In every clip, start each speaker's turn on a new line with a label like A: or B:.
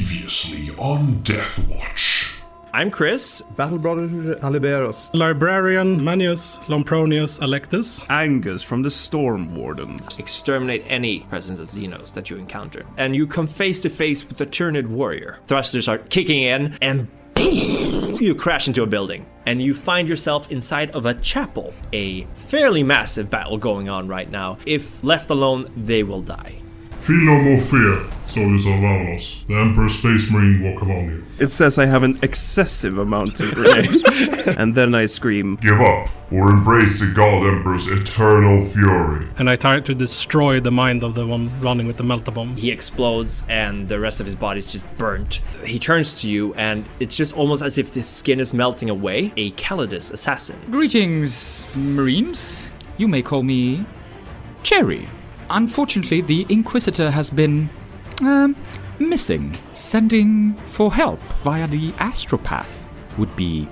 A: Previously on Deathwatch.
B: I'm Chris.
C: Battle Brother Aleberos.
D: Librarian Manius, Lompronius, Alectus.
E: Angus from the Storm Wardens.
B: Exterminate any presence of Xenos that you encounter. And you come face to face with the Tyrannid warrior. Thrusters are kicking in, and you crash into a building. And you find yourself inside of a chapel. A fairly massive battle going on right now. If left alone, they will die.
A: Feel no more fear, soldiers of Avalos. The Emperor's Space Marine will come on you.
E: It says I have an excessive amount of grenades. And then I scream,
A: Give up, or embrace the God Emperor's eternal fury.
D: And I try to destroy the mind of the one running with the melta-bomb.
B: He explodes and the rest of his body is just burnt. He turns to you and it's just almost as if the skin is melting away. A Calidus assassin.
F: Greetings, Marines. You may call me Cherry. Unfortunately, the Inquisitor has been, missing. Sending for help via the astropath would be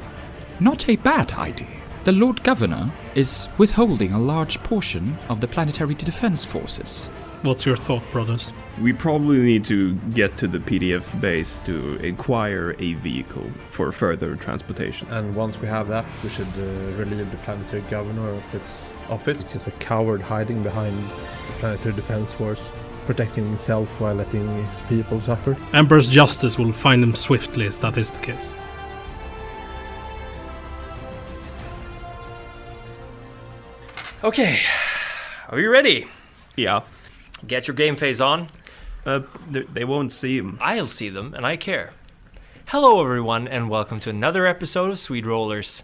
F: not a bad idea. The Lord Governor is withholding a large portion of the planetary defense forces.
D: What's your thought, brothers?
E: we probably need to get to the PDF base to acquire a vehicle for further transportation.
C: And once we have that, we should relieve the planetary governor of his office. It's just a coward hiding behind the planetary defense force, protecting himself while letting his people suffer.
D: Emperor's justice will find him swiftly, as that is the case.
B: Okay, are you ready?
E: Yeah.
B: Get your game face on.
E: They won't see him.
B: I'll see them, and I care. Hello, everyone, and welcome to another episode of Swede Rollers,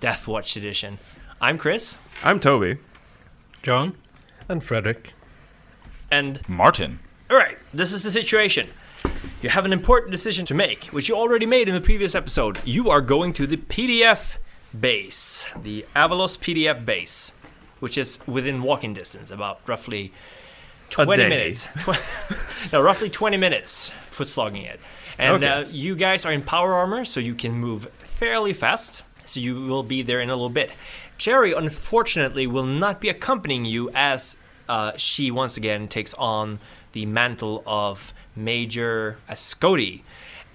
B: Deathwatch Edition. I'm Chris.
E: I'm Toby.
D: John?
C: And Frederick.
B: And
G: Martin.
B: Alright, this is the situation. You have an important decision to make, which you already made in the previous episode. You are going to the PDF base, the Avalos PDF base, which is within walking distance, about roughly 20 minutes. No, roughly 20 minutes foot slogging it. And
E: Okay.
B: you guys are in power armor, so you can move fairly fast. So you will be there in a little bit. Cherry, unfortunately, will not be accompanying you as she once again takes on the mantle of Major Ascoti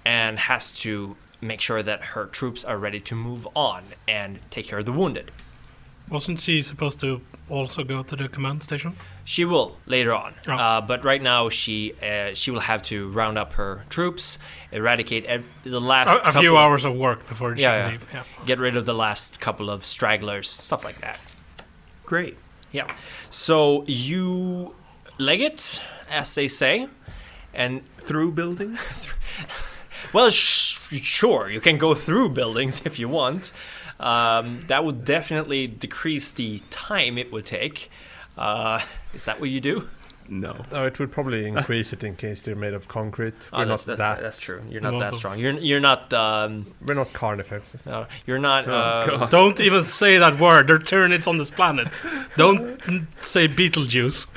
B: and has to make sure that her troops are ready to move on and take care of the wounded.
D: Wasn't she supposed to also go to the command station?
B: She will later on,
D: Oh.
B: but right now she will have to round up her troops, eradicate the last
D: A few hours of work before she can leave. Yeah.
B: get rid of the last couple of stragglers, stuff like that.
E: Great.
B: Yeah. So you leg it, as they say, and
E: Through buildings?
B: well, sure, you can go through buildings if you want. That would definitely decrease the time it would take. Is that what you do?
E: No.
C: Oh, it would probably increase it in case they're made of concrete. We're not
B: that's true. You're not that
D: Not-
B: strong. You're not.
C: We're not Carnifex.
B: You're not.
E: God.
D: Don't even say that word. They're Tyranids on this planet. Don't say Beetlejuice.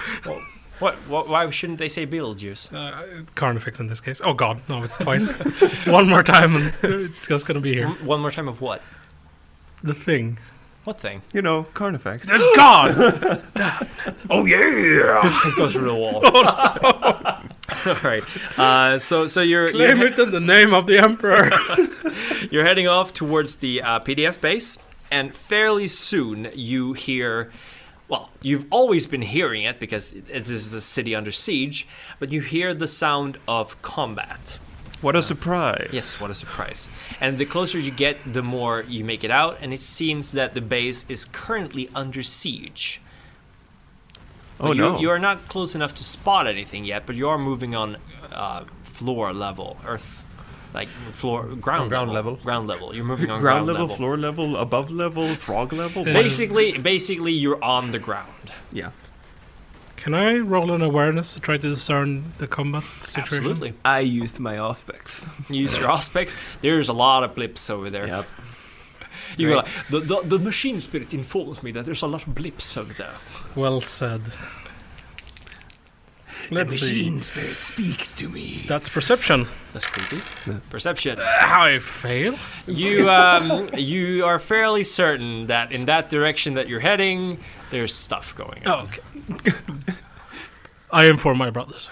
B: What? Why shouldn't they say Beetlejuice?
D: Carnifex in this case. Oh god, no, it's twice. One more time and it's just gonna be here.
B: One more time of what?
D: The thing.
B: What thing?
E: You know, Carnifex.
D: God!
E: Oh, yeah!
B: It goes through the wall. All right. So you're
D: Claim it in the name of the Emperor.
B: you're heading off towards the PDF base, and fairly soon you hear. Well, you've always been hearing it because this is the city under siege, but you hear the sound of combat.
E: What a surprise.
B: Yes, what a surprise. And the closer you get, the more you make it out, and it seems that the base is currently under siege.
E: Oh,
B: But
E: no.
B: You are not close enough to spot anything yet, but you are moving on floor level, earth, like ground
C: level.
B: Ground level. You're moving on
E: Ground level, floor level, above level, frog level?
D: Yeah.
B: Basically, you're on the ground.
E: Yeah.
D: Can I roll an awareness to try to discern the combat situation?
B: Absolutely.
E: I used my aspects.
B: Use your aspects. There's a lot of blips over there.
E: Yep.
B: You go like, the machine spirit informs me that there's a lot of blips over there.
D: Well said. Let's see.
E: spirit speaks to me.
D: That's perception.
B: That's creepy. Perception.
D: I fail.
B: You you are fairly certain that in that direction that you're heading, there's stuff going on.
D: Oh, okay. I inform my brothers.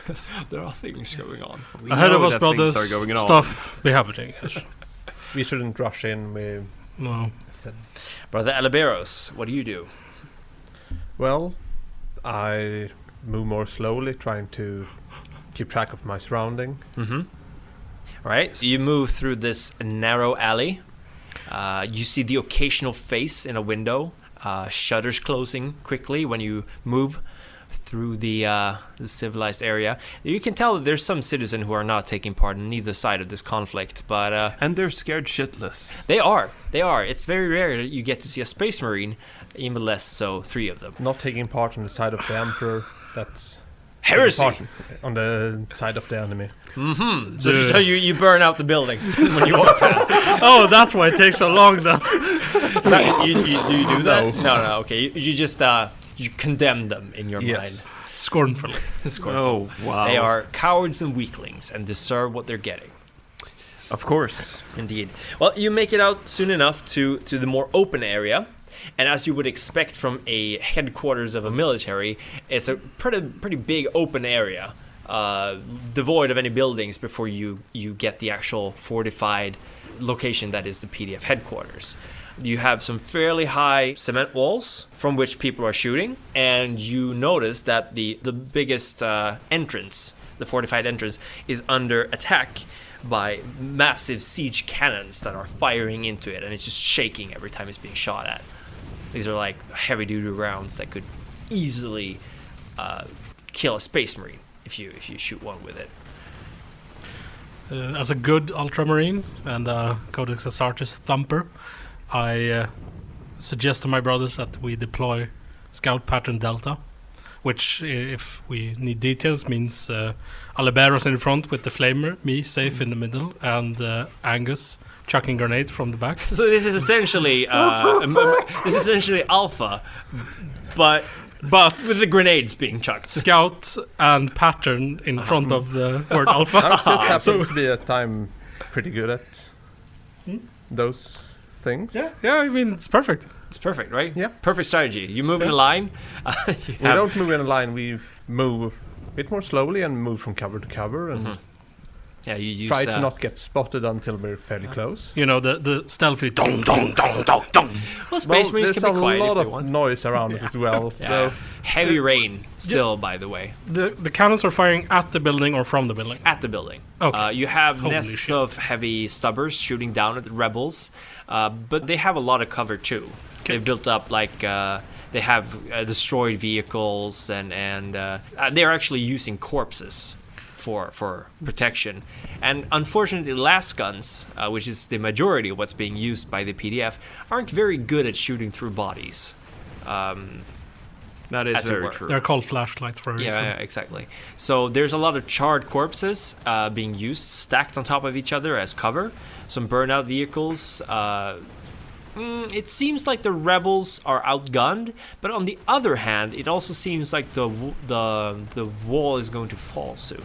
B: There are things going on.
D: Ahead of
E: know
D: us,
E: that
D: brothers.
E: things are going on.
D: Stuff be happening. Yes.
C: We shouldn't rush in.
D: No.
B: Brother Aleberos, what do you do?
C: Well, I move more slowly, trying to keep track of my surrounding.
B: All right, so you move through this narrow alley. You see the occasional face in a window, shutters closing quickly when you move through the civilized area. You can tell that there's some citizens who are not taking part in either side of this conflict, but
E: And they're scared shitless.
B: they are. It's very rare that you get to see a Space Marine, even less so 3 of them.
C: Not taking part on the side of the Emperor. That's
B: Heresy!
C: taking part on the side of the enemy.
B: So you burn out the buildings when you walk past.
D: Oh, that's why it takes so long then.
B: Do you do that? No, okay. You just you condemn them in your mind.
D: Scornfully.
E: Oh, wow.
B: They are cowards and weaklings and deserve what they're getting.
E: Of course.
B: Indeed. Well, you make it out soon enough to the more open area. And as you would expect from a headquarters of a military, it's a pretty big open area, devoid of any buildings before you get the actual fortified location that is the PDF headquarters. You have some fairly high cement walls from which people are shooting, and you notice that the biggest entrance, the fortified entrance, is under attack by massive siege cannons that are firing into it, and it's just shaking every time it's being shot at. These are like heavy-duty rounds that could easily kill a Space Marine if you shoot one with it.
D: As a good Ultramarine and Codex Astartes thumper, I suggest to my brothers that we deploy Scout Pattern Delta, which, if we need details, means Aleberos in front with the flamer, me safe in the middle, and Angus chucking grenades from the back.
B: So this is essentially Alpha, but with the grenades being chucked.
D: Scout and Pattern in front of the word Alpha.
C: I just happen to be at time pretty good at those things.
D: Yeah, I mean, it's perfect.
B: It's perfect, right?
C: Yeah.
B: Perfect strategy. You move in a line.
C: We don't move in a line. We move a bit more slowly and move from cover to cover and
B: Yeah, you use
C: try to not get spotted until we're fairly close.
D: You know, the stealthy dong dong dong dong dong.
B: Well, Space Marines
C: there's
B: can be quiet
C: a
B: if
C: lot
B: they
C: of
B: want.
C: noise around us as well.
B: Yeah.
C: So
B: Heavy rain still, by the way,
D: The cannons are firing at the building or from the building.
B: at the building.
D: Okay.
B: You have
D: Holy
B: nests
D: shit.
B: of heavy stubbers shooting down at the rebels, but they have a lot of cover too. They've built up they have destroyed vehicles and they're actually using corpses for protection. And unfortunately, las guns, which is the majority of what's being used by the PDF, aren't very good at shooting through bodies.
E: That is
B: As it
E: very
B: were.
E: true.
D: They're called flashlights for a reason.
B: Yeah, exactly. So there's a lot of charred corpses being used, stacked on top of each other as cover. Some burnout vehicles. It seems like the rebels are outgunned, but on the other hand, it also seems like the wall is going to fall soon.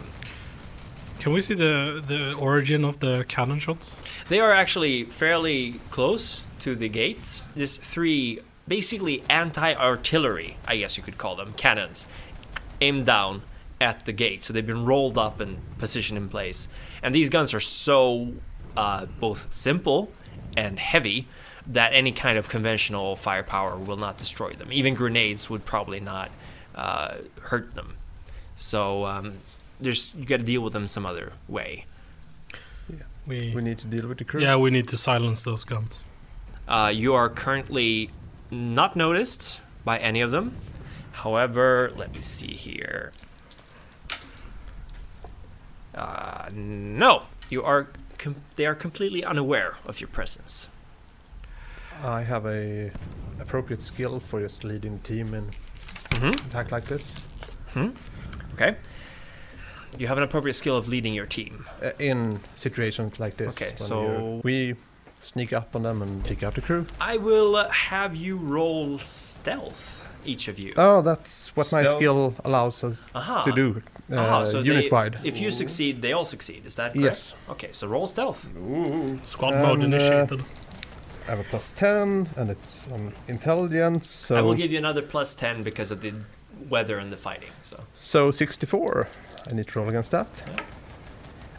D: Can we see the origin of the cannon shots?
B: They are actually fairly close to the gates. There's 3 basically anti-artillery, I guess you could call them, cannons, aimed down at the gate. So they've been rolled up and positioned in place. And these guns are so both simple and heavy that any kind of conventional firepower will not destroy them. Even grenades would probably not hurt them. So you got to deal with them some other way.
C: we need to deal with the crew.
D: Yeah, we need to silence those guns.
B: You are currently not noticed by any of them. However, let me see here. No, you are. They are completely unaware of your presence.
C: I have a appropriate skill for just leading the team in attack like this.
B: Okay. You have an appropriate skill of leading your team.
C: In situations like this.
B: Okay,
C: when
B: so-
C: we sneak up on them and take out the crew.
B: I will have you roll stealth, each of you.
C: Oh, that's what my
B: So-
C: skill allows us
B: Aha.
C: to do,
B: So
C: unit-wide.
B: if you succeed, they all succeed. Is that correct?
C: Yes.
B: Okay, so roll stealth.
D: Squad mode
C: And,
D: initiated.
C: I have a +10, and it's on intelligence, so...
B: I will give you another +10 because of weather and the fighting.
C: So 64. I need to roll against that.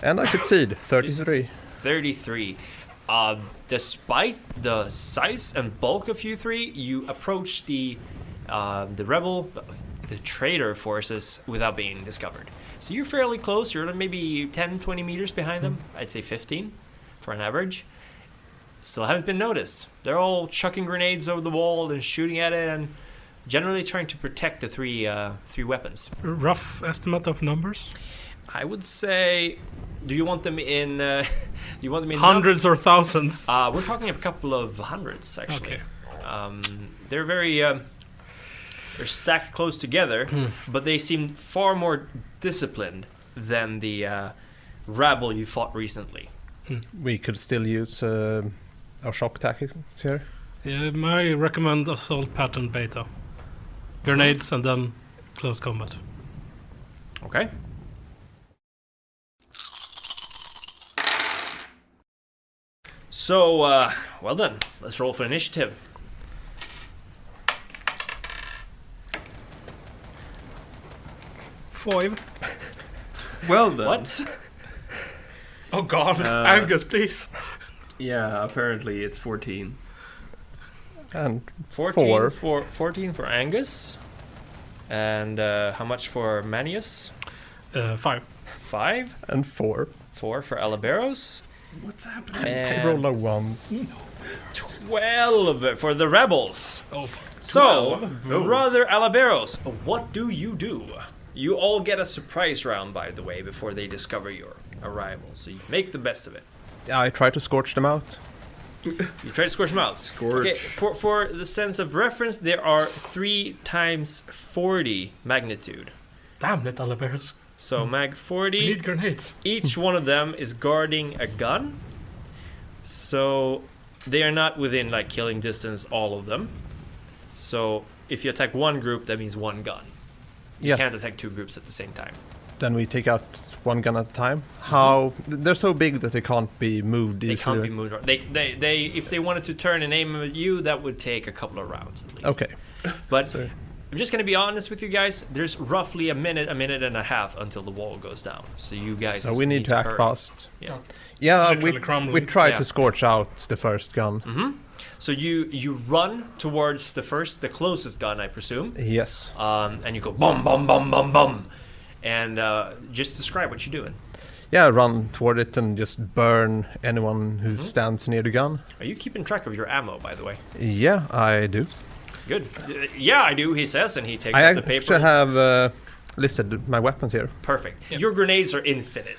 C: And I succeed. 33.
B: 33. Despite the size and bulk of you three, you approach the traitor forces without being discovered. So you're fairly close. You're maybe 10, 20 meters behind them. I'd say 15 for an average. Still haven't been noticed. They're all chucking grenades over the wall and shooting at it and generally trying to protect the three weapons.
D: Rough estimate of numbers?
B: I would say, do you want them in
D: Hundreds or thousands?
B: We're talking a couple of hundreds, actually. Okay. They're very... they're stacked close together, but they seem far more disciplined than the rabble you fought recently.
C: We could still use our shock tactics here.
D: Yeah, I recommend assault pattern beta. Grenades and then close combat.
B: Okay. So, well then, let's roll for initiative.
D: 5.
E: Well then.
B: What?
D: Oh god, Angus, please.
E: Yeah, apparently it's 14.
C: And
B: 14
C: 4.
B: 14 for Angus. And how much for Manius?
D: 5.
B: 5.
C: And 4.
B: 4 for Aleberos.
E: What's happening?
C: I rolled a 1.
B: 12 for the rebels.
D: Oh,
B: So, Brother Aleberos, what do? You all get a surprise round, by the way, before they discover your arrival. So you make the best of it.
C: I try to scorch them out.
B: You try to scorch them out.
E: Scorch.
B: Okay, for the sense of reference, there are 3 times 40 magnitude.
D: damn it, Aleberos.
B: So mag 40.
D: We need grenades.
B: Each one of them is guarding a gun. So they are not within like killing distance, all of them. So if you attack one group, that means one gun. You
C: Yeah.
B: can't attack 2 groups at the same time.
C: Then we take out one gun at a time. How they're so big that they can't be moved
B: They
C: easily.
B: can't be moved. They if they wanted to turn and aim at you, that would take a couple of rounds at least.
C: Okay.
B: But
C: So-
B: I'm just gonna be honest with you guys. There's roughly a minute and a half until the wall goes down. So you guys.
C: So we need to act
B: hurry.
C: fast.
B: Yeah.
C: Yeah,
D: It's
C: we
D: literally crumbling.
C: we try
B: Yeah.
C: to scorch out the first gun.
B: Mm-hmm. So you run towards the closest gun, I presume.
C: Yes.
B: And you go bum bum bum bum bum, and just describe what you're doing.
C: Yeah, run toward it and just burn anyone who stands near the gun.
B: Are you keeping track of your ammo, by the way?
C: Yeah, I do.
B: Good. Yeah, I do. He says, and he takes
C: I
B: up the paper.
C: actually have listed my weapons here.
B: Perfect. Your grenades are infinite.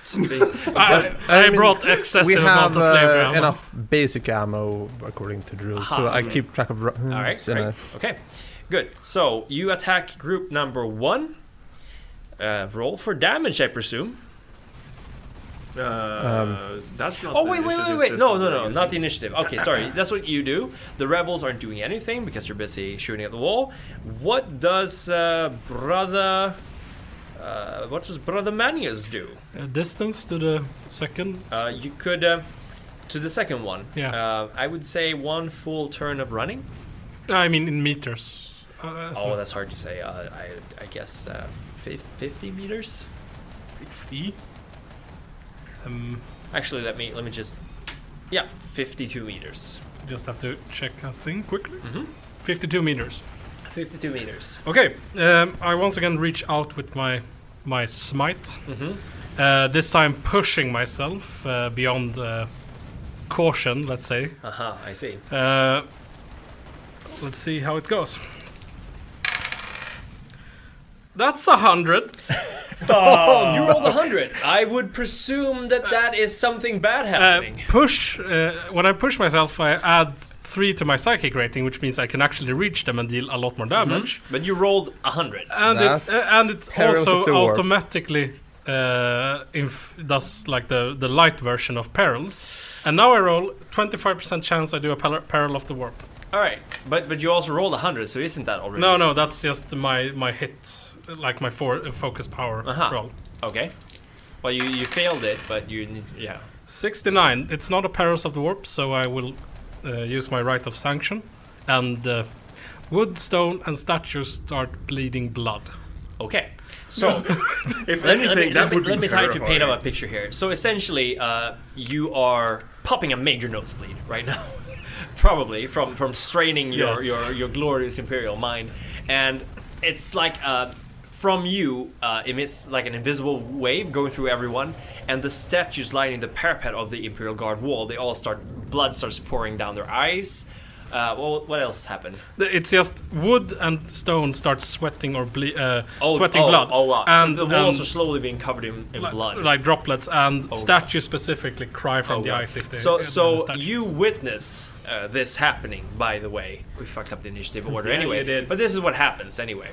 D: I
C: mean,
D: brought excessive
C: We
D: amounts
C: have
D: of flavor ammo.
C: enough basic ammo according to the rules, so I keep track of.
B: All right. Great. Okay. Good. So you attack group number 1. Roll for damage, I presume.
E: That's not.
B: Oh
E: the
B: wait!
E: initiative
B: No,
E: system
B: no,
E: we're
B: not
E: using.
B: the initiative. Okay, sorry. That's what you do. The rebels aren't doing anything because you're busy shooting at the wall. What does brother Manius do?
D: Distance to the second.
B: You could to the second one.
D: Yeah.
B: I would say 1 full turn of running.
D: I mean in meters.
B: Oh, that's hard to say. I guess 50 meters.
D: 50.
B: Actually, let me just. Yeah, 52 meters.
D: Just have to check a thing quickly.
B: Mhm.
D: 52 meters.
B: 52 meters.
D: Okay, I once again reach out with my smite.
B: Mm-hmm.
D: This time pushing myself beyond caution, let's say.
B: I see.
D: Let's see how it goes. That's 100.
B: You rolled 100. I would presume that is something bad happening.
D: When I push myself, I add 3 to my psychic rating, which means I can actually reach them and deal a lot more damage.
B: But you rolled 100.
D: And it
C: Perils
D: also
C: of the Warp.
D: automatically does like the light version of perils. And now I roll 25% chance I do a peril of the warp.
B: All right, but you also rolled 100, so isn't that already?
D: No, that's just my hit, like my focus power roll.
B: Okay. Well, you failed it, but you need
D: 69. It's not a perils of the warp, so I will use my right of sanction and Wood, stone, and statues start bleeding blood.
B: Okay, so
E: If
B: let
E: anything, that would be
B: me try to paint
E: terrifying.
B: up a picture here. So essentially, you are popping a major nosebleed right now, probably from straining your glorious imperial mind, and it's like from you emits like an invisible wave going through everyone, and the statues lining the parapet of the Imperial Guard wall, blood starts pouring down their eyes. Well, what else happened?
D: It's just wood and stone start sweating or sweating
B: oh,
D: blood.
B: Oh wow!
D: And
B: so the walls are slowly being covered in blood.
D: like droplets, and statues specifically cry from the
B: wow.
D: eyes if they.
B: So
D: get the statues.
B: you witness this happening. By the way, we fucked up the initiative order anyway.
E: you did.
B: But this is what happens anyway.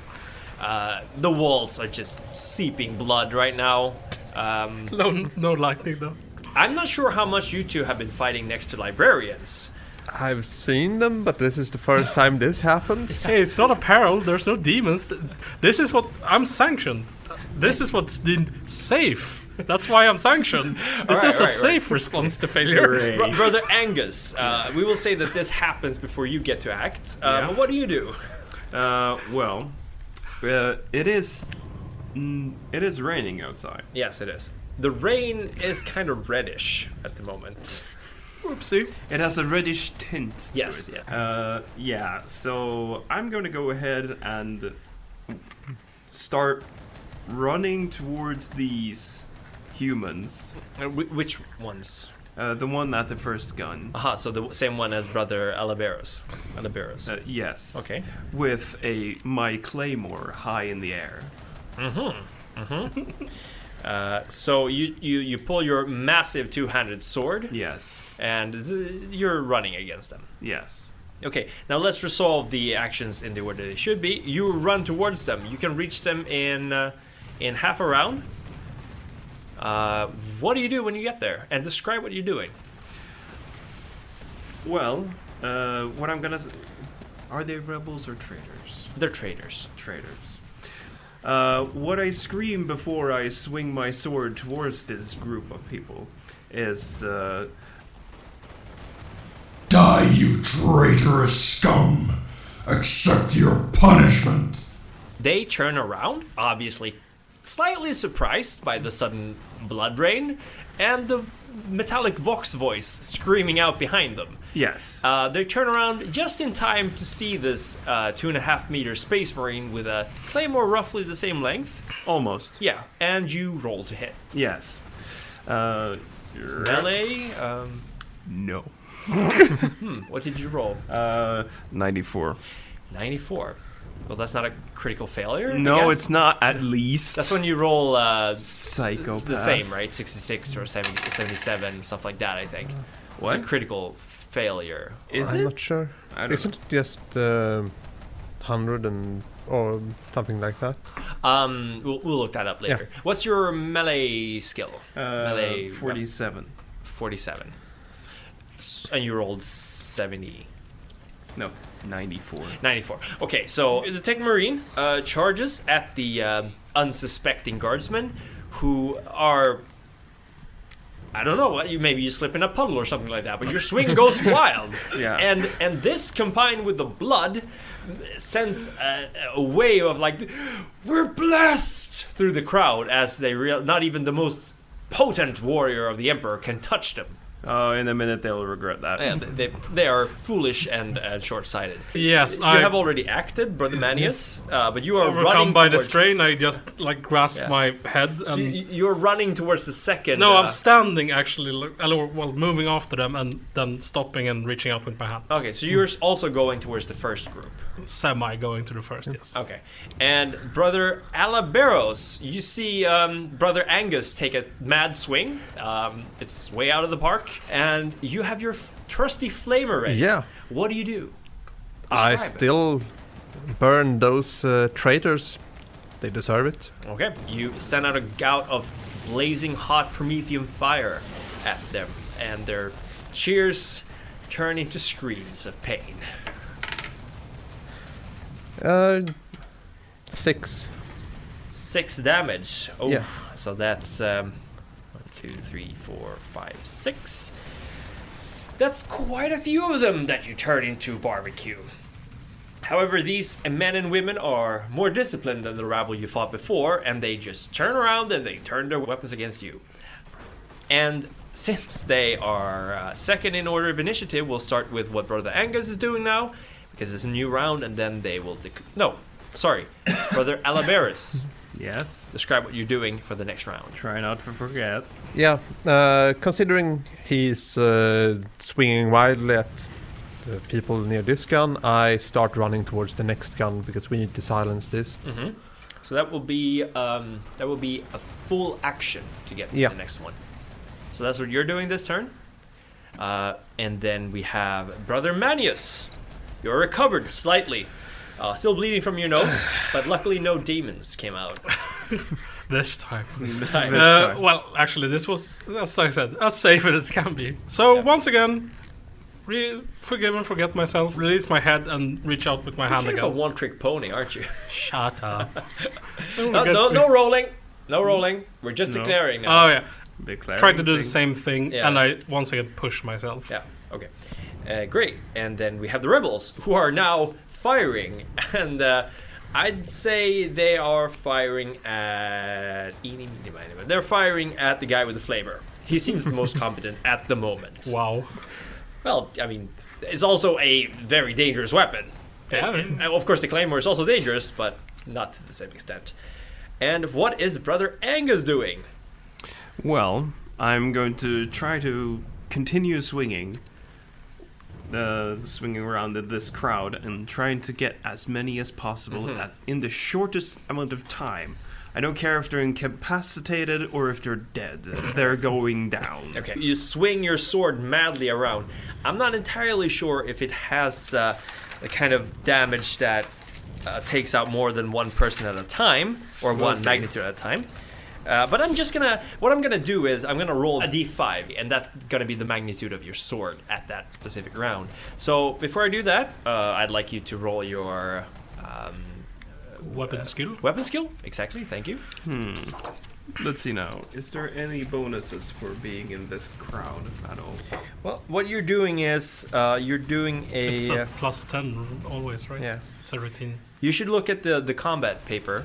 B: The walls are just seeping blood right now.
D: No lightning though.
B: I'm not sure how much you two have been fighting next to librarians.
C: I've seen them, but this is the first time this happens.
D: Hey, it's not a peril. There's no demons. This is what I'm sanctioned. This is what's deemed safe. That's why I'm sanctioned. This is a safe response to failure.
B: Brother Angus, we will say that this happens before you get to act. But what do you do?
E: It is raining outside.
B: Yes, it is. The rain is kind of reddish at the moment.
D: Whoopsie.
E: It has a reddish tint to
B: Yes,
E: it. Yeah, so I'm going to go ahead and start running towards these humans.
B: Which ones?
E: The one at the first gun.
B: Aha, so the same one as Brother Aleberos.
E: Yes.
B: Okay.
E: With my claymore high in the air.
B: So you pull your massive two-handed sword.
E: Yes.
B: And you're running against them.
E: Yes.
B: Okay, now let's resolve the actions in the order they should be. You run towards them. You can reach them in half a round. What do you do when you get there? And describe what you're doing.
E: Well, what I'm gonna... Are they rebels or traitors?
B: They're traitors.
E: Traitors. What I scream before I swing my sword towards this group of people is...
A: Die, you traitorous scum! Accept your punishment!
B: They turn around, obviously slightly surprised by the sudden blood rain and the metallic vox voice screaming out behind them.
E: Yes.
B: They turn around just in time to see this 2.5 meter space marine with a claymore roughly the same length.
E: Almost.
B: Yeah, and you roll to hit.
E: Yes.
B: It's melee.
E: No.
B: What did you roll?
E: 94.
B: 94. Well, that's not a critical failure. I
E: No,
B: guess?
E: it's not. At least.
B: That's when you roll
E: Psychopath.
B: the same, right? 66 or 70, 77, stuff like that, I think.
E: What?
B: It's a critical failure.
E: Is
C: I'm
E: it?
C: not sure.
E: I don't
C: Isn't it just 100 or something like that?
B: We'll look that up later.
C: Yeah.
B: What's your melee skill? Melee
E: 47.
B: 47. And you rolled 70.
E: No, 94.
B: 94. Okay, so the Tech Marine charges at the unsuspecting guardsmen who are... I don't know, maybe you slip in a puddle or something like that, but your swing goes wild.
E: Yeah.
B: And this combined with the blood sends a wave of like, we're blessed through the crowd as they not even the most potent warrior of the Emperor can touch them.
E: Oh, in a minute they'll regret that.
B: And they are foolish and short-sighted.
D: Yes,
B: You have already acted, Brother Manius, but you are
D: overcome
B: running
D: by the
B: towards...
D: strain. I just like grasp my head
B: So
D: and
B: you're running towards the second...
D: no, I'm standing actually, moving after them and then stopping and reaching out with my hand.
B: Okay, so you're also going towards the first group.
D: Semi going to the first, yes.
B: Okay. And Brother Aleberos, you see Brother Angus take a mad swing. It's way out of the park. And you have your trusty flamer ready.
C: Yeah.
B: What do you do?
C: I
B: Describe it.
C: still burn those traitors. They deserve it.
B: Okay. You send out a gout of blazing hot Promethean fire at them. And their cheers turn into screams of pain.
C: 6.
B: 6 damage. Oh,
C: Yeah.
B: So that's 1, 2, 3, 4, 5, 6. That's quite a few of them that you turn into barbecue. However, these men and women are more disciplined than the rabble you fought before, and they just turn around and they turn their weapons against you. And since they are second in order of initiative, we'll start with what Brother Angus is doing now, because it's a new round, and then they will... Brother Aleberos.
E: Yes.
B: Describe what you're doing for the next round.
E: Try not to forget.
C: Yeah, considering he's swinging wildly at the people near this gun, I start running towards the next gun because we need to silence this.
B: Mm-hmm. So that will be a full action to get to the next one. So that's what you're doing this turn. And then we have Brother Manius. You're recovered slightly. Still bleeding from your nose, but luckily no demons came out.
D: This time.
B: This time.
D: Well, actually, this was, as I said, as safe as it can be. So, once again, forgive and forget myself, release my head, and reach out with my hand
B: You're
D: again.
B: kind of a one-trick pony, aren't you?
D: Shut up.
B: No rolling. No rolling. We're just declaring now.
D: Oh, yeah.
E: Declaring
D: Try to do the
E: thing.
D: same thing, and I once again push myself.
B: Yeah, okay. Great. And then we have the rebels, who are now firing. And I'd say they are firing at... They're firing at the guy with the flamer. He seems the most competent at the moment.
D: Wow.
B: Well, I mean, it's also a very dangerous weapon.
D: Yeah.
B: And of course, the claymore is also dangerous, but not to the same extent. And what is Brother Angus doing?
E: Well, I'm going to try to continue swinging around this crowd and trying to get as many as possible in the shortest amount of time. I don't care if they're incapacitated or if they're dead. They're going down.
B: Okay. You swing your sword madly around. I'm not entirely sure if it has the kind of damage that takes out more than one person at a time, or one magnitude at a time. But what I'm gonna do is I'm gonna roll a d5, and that's gonna be the magnitude of your sword at that specific round. So before I do that, I'd like you to roll your
D: Weapon skill?
B: Weapon skill, exactly. Thank you.
E: Let's see now. Is there any bonuses for being in this crowd at all?
B: Well, what you're doing is you're doing a.
D: It's a plus 10 always, right?
B: Yeah.
D: It's a routine.
B: You should look at the combat paper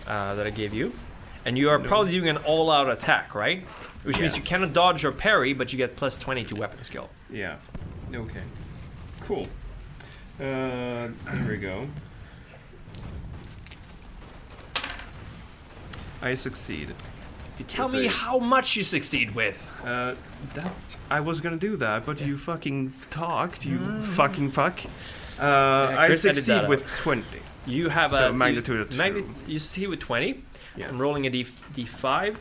B: that I gave you. And you are probably doing an all-out attack, right? Which means you cannot dodge or parry, but you get plus 20 to weapon skill.
E: Yeah. Okay. Cool. Here we go. I succeed.
B: You tell me how much you succeed with.
E: I was gonna do that, but you fucking talked. You fucking fuck. I
B: Chris,
E: succeed with 20.
B: You have
E: So
B: a
E: magnitude of 2.
B: You succeed with 20.
E: Yes.
B: I'm rolling a d5.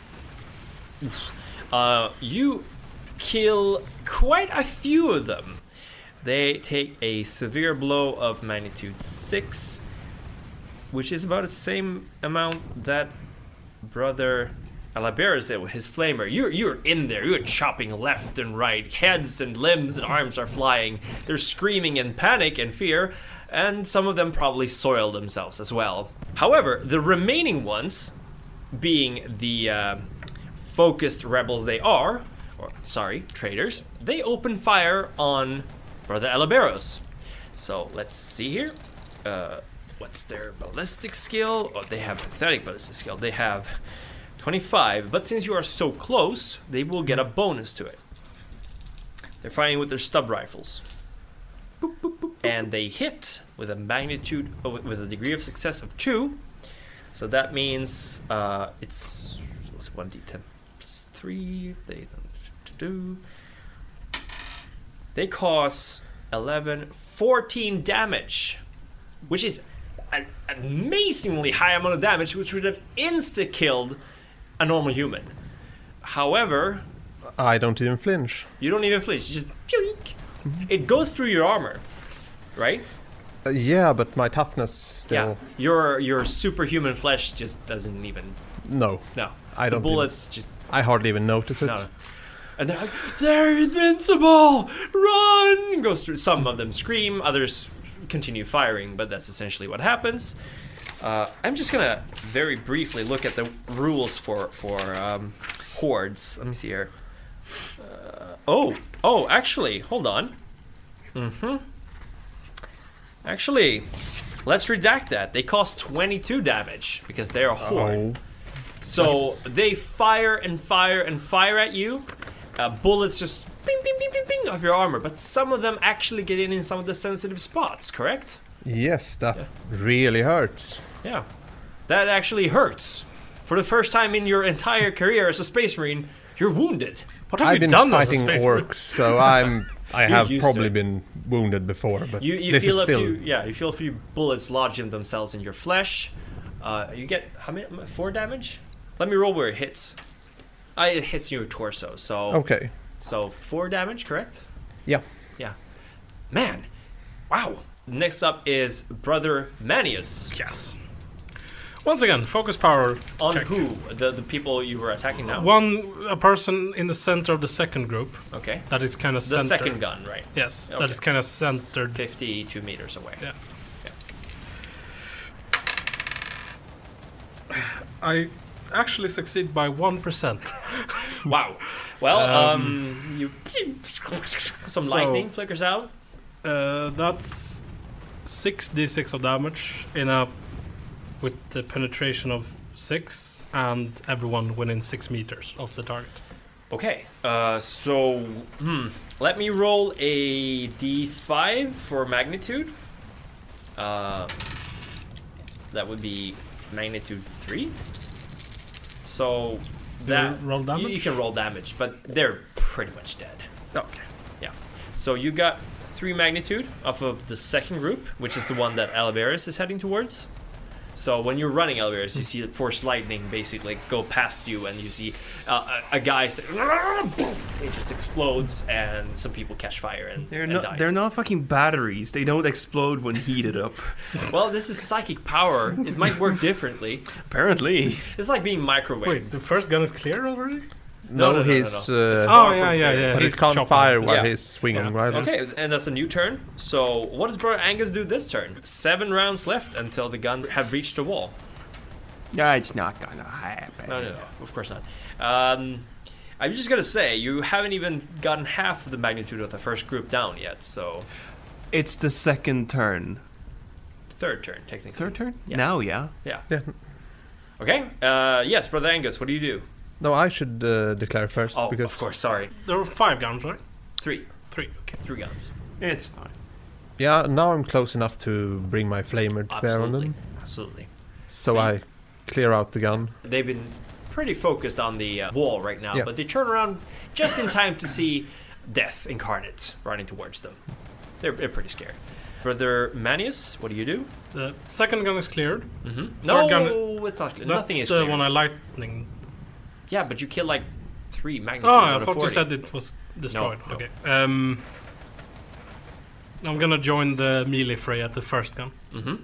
B: You kill quite a few of them. They take a severe blow of magnitude 6, which is about the same amount that Brother Aleberos did with his flamer. You're in there. You're chopping left and right. Heads and limbs and arms are flying. They're screaming in panic and fear, and some of them probably soil themselves as well. However, the remaining ones, being the focused rebels they are, traitors, they open fire on Brother Aleberos. So let's see here. What's their ballistic skill? Oh, they have pathetic ballistic skill. They have 25, but since you are so close, they will get a bonus to it. They're firing with their stub rifles. Boop, boop, boop, boop. And they hit with a degree of success of 2. So that means it's 1d10 plus 3. They cause 14 damage, which is an amazingly high amount of damage, which would have insta-killed a normal human. However,
C: I don't even flinch.
B: you don't even flinch. You just it goes through your armor, right?
C: Yeah, but my toughness still.
B: Yeah, your superhuman flesh just doesn't even.
C: No, I don't.
B: The bullets just.
C: I hardly even notice it.
B: No. And they're like, they're invincible! Run! Goes through. Some of them scream, others continue firing, but that's essentially what happens. I'm just gonna very briefly look at the rules for hordes. Let me see here. Actually, hold on. Actually, Let's redact that. They cost 22 damage because they're a horde.
C: Oh.
B: So they fire and fire and fire at you. Bullets just ping, ping, ping, ping, ping off your armor. But some of them actually get in some of the sensitive spots, correct?
C: Yes, that really hurts.
B: Yeah. That actually hurts. For the first time in your entire career as a Space Marine, you're wounded.
D: What have
C: I've
D: you
C: been
D: done as a
C: fighting
D: Space Marine?
C: orcs, so I have
B: used to
C: probably
B: it.
C: been wounded before, but
B: You
C: this
B: feel
C: is
B: a
C: still...
B: few a few bullets lodging themselves in your flesh. You get how many? 4 damage. Let me roll where it hits. It hits your torso. So
C: Okay.
B: So 4 damage, correct?
C: Yeah.
B: Yeah. Man, wow. Next up is Brother Manius.
D: Yes. Once again, focus power.
B: On
D: check.
B: who? The people you were attacking now?
D: A person in the center of the second group.
B: Okay.
D: That is kind of
B: The
D: centered.
B: second gun, right?
D: Yes,
B: Okay.
D: that is kind of centered.
B: 52 meters away.
D: Yeah. I actually succeed by 1%.
B: Wow. Well, you some
D: So-
B: lightning flickers out.
D: That's 6d6 of damage with the penetration of 6, and everyone within 6 meters of the target.
B: Okay. So let me roll a d5 for magnitude. That would be magnitude 3. So that
D: roll damage?
B: You can roll damage, but they're pretty much dead.
D: Okay.
B: Yeah. So you got 3 magnitude off of the second group, which is the one that Aleberos is heading towards. So when you're running Aleberos, you see the force lightning basically go past you, and you see a guy it just explodes, and some people catch fire and die.
E: They're not fucking batteries. They don't explode when heated up.
B: Well, this is psychic power. It might work differently.
E: Apparently.
B: It's like being microwaved.
D: Wait, the first gun is clear already?
B: No.
C: he's...
B: It's
D: Oh,
B: far
D: yeah,
B: from
D: yeah,
B: clear.
D: yeah.
C: But he
D: he's
C: can't
D: chopping
C: fire
D: it.
C: while
B: Yeah.
C: he's swinging,
D: Yeah.
C: right?
B: Okay, and that's a new turn. So what does Brother Angus do this turn? 7 rounds left until the guns have reached the wall.
E: Yeah, it's not gonna happen.
B: No, of course not. I'm just gonna say, you haven't even gotten half of the magnitude of the first group down yet, so...
E: It's the second turn.
B: Third turn, technically.
E: Third turn?
B: Yeah.
E: Now, yeah.
B: Yeah.
C: Yeah.
B: Okay, yes, Brother Angus, what do you do?
C: No, I should declare first,
B: Oh,
C: because...
B: of course, sorry.
D: There were 5 guns, right?
B: 3.
D: 3, okay.
B: 3 guns.
E: It's fine.
C: Yeah, now I'm close enough to bring my flamer to bear on
B: Absolutely.
C: them.
B: Absolutely.
C: So I clear out the gun.
B: They've been pretty focused on the wall right now,
C: Yeah.
B: but they turn around just in time to see Death incarnate running towards them. They're pretty scared. Brother Manius, what do you do?
D: The second gun is cleared.
B: Mm-hmm.
D: Third
B: No,
D: gun-
B: it's not.
D: That's
B: Nothing is
D: the
B: clear.
D: one I lightning.
B: Yeah, but you killed like 3 magnitude
D: Oh,
B: out
D: I
B: of
D: thought
B: 40.
D: you said it was destroyed.
B: No.
D: Okay. I'm gonna join the melee fray at the first gun.
B: Mm-hmm.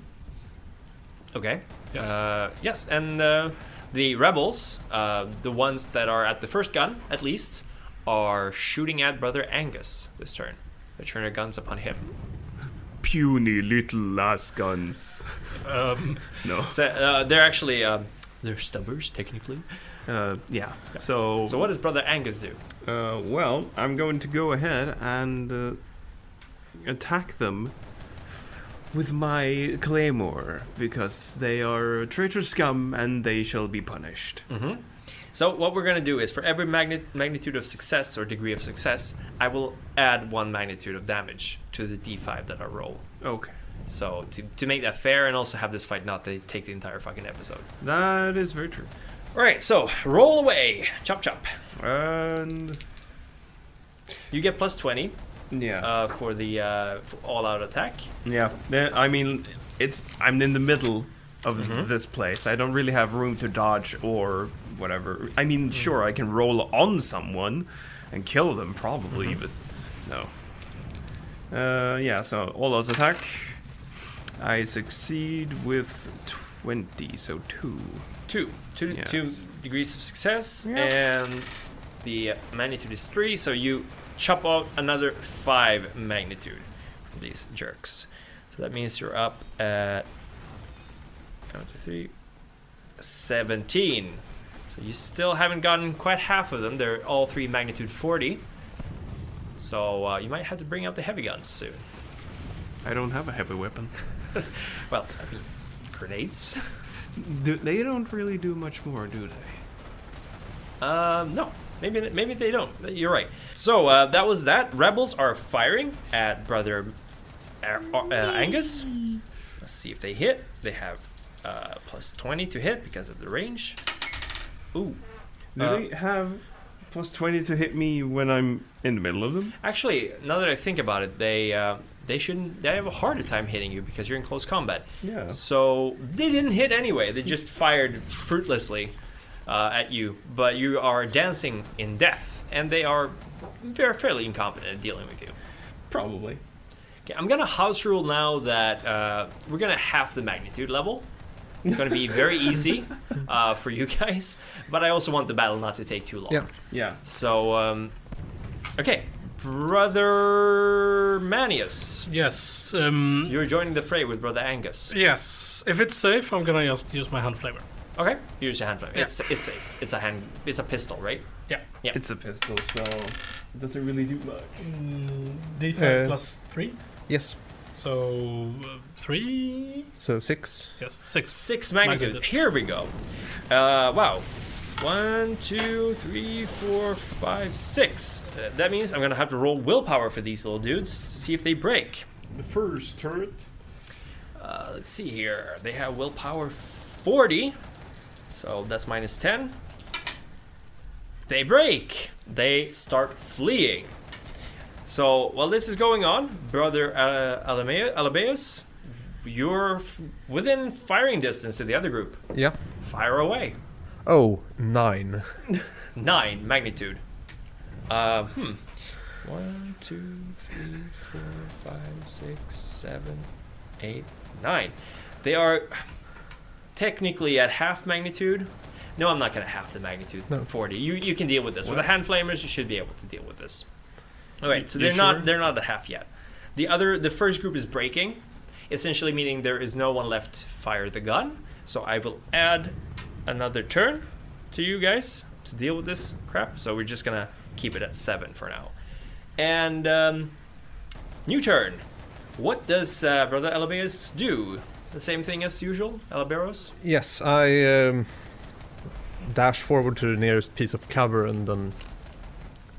B: Okay.
D: Yes.
B: Yes, and the rebels, the ones that are at the first gun, at least, are shooting at Brother Angus this turn. They turn their guns upon him.
E: Puny little last guns. No.
B: So, they're actually they're stubbers technically.
E: Yeah. So
B: So what does Brother Angus do?
E: well, I'm going to go ahead and attack them with my claymore, because they are traitor scum and they shall be punished.
B: Mm-hmm. So what we're gonna do is, for every magnitude of success or degree of success, I will add 1 magnitude of damage to the d5 that I roll.
E: Okay.
B: So to make that fair, and also have this fight not take the entire fucking episode.
E: That is very true.
B: All right, so roll away, chop chop.
E: And
B: You get plus 20
E: yeah.
B: for the for all-out attack.
E: Yeah. I mean, I'm in the middle of
B: Mhm.
E: this place. I don't really have room to dodge or whatever. I mean, sure, I can roll on someone and kill them probably, but no. Yeah, so all-out attack. I succeed with 20, so 2.
B: 2
E: Yes.
B: degrees of success,
E: Yeah.
B: and the magnitude is 3. So you chop out another 5 magnitude from these jerks. So that means you're up at 1, 2, 3, 17. So you still haven't gotten quite half of them. They're all 3 magnitude 40. So you might have to bring out the heavy guns soon.
E: I don't have a heavy weapon.
B: Well, I mean, grenades.
E: They don't really do much more, do they?
B: No. Maybe they don't. You're right. So that was that. Rebels are firing at Brother Angus. Let's see if they hit. They have plus 20 to hit because of the range. Ooh.
E: Do they have plus 20 to hit me when I'm in the middle of them?
B: Actually, now that I think about it, they shouldn't. They have a harder time hitting you because you're in close combat.
E: Yeah.
B: So they didn't hit anyway. They just fired fruitlessly at you. But you are dancing in death, and they are fairly incompetent at dealing with you.
E: Probably.
B: Okay, I'm gonna house rule now that we're gonna half the magnitude level. It's gonna be very easy for you guys, but I also want the battle not to take too long.
C: Yeah.
E: Yeah.
B: So, okay, Brother Manius,
D: Yes.
B: you're joining the fray with Brother Angus.
D: Yes. If it's safe, I'm gonna just use my hand flavor.
B: Okay, use your hand flame.
D: Yeah.
B: It's safe. It's a pistol, right?
D: Yeah.
B: Yeah.
E: It's a pistol, so it doesn't really do much.
D: D5
C: Uh,
D: plus 3.
C: Yes.
D: So 3.
C: So 6.
D: Yes, 6.
B: 6 magnitude.
D: Magnitude.
B: Here we go. Wow. 1, 2, 3, 4, 5, 6. That means I'm gonna have to roll willpower for these little dudes to see if they break.
E: The first turret.
B: Let's see here. They have willpower 40, so that's minus 10. They break. They start fleeing. So while this is going on, Brother Aleberos, you're within firing distance to the other group.
C: Yeah.
B: Fire away.
C: Oh, 9.
B: 9 magnitude. 1, 2, 3, 4, 5, 6, 7, 8, 9. They are technically at half magnitude. No, I'm not going to half the magnitude.
C: No.
B: 40. You can deal with this. With the hand flamers, you should be able to deal with this. All right, so
E: You
B: they're not at half yet. The first group is breaking, essentially meaning there is no one left to fire the gun. So I will add another turn to you guys to deal with this crap. So we're just gonna keep it at 7 for now. And new turn. What does Brother Aleberos do? The same thing as usual, Aleberos?
C: Yes, I dash forward to the nearest piece of cover and then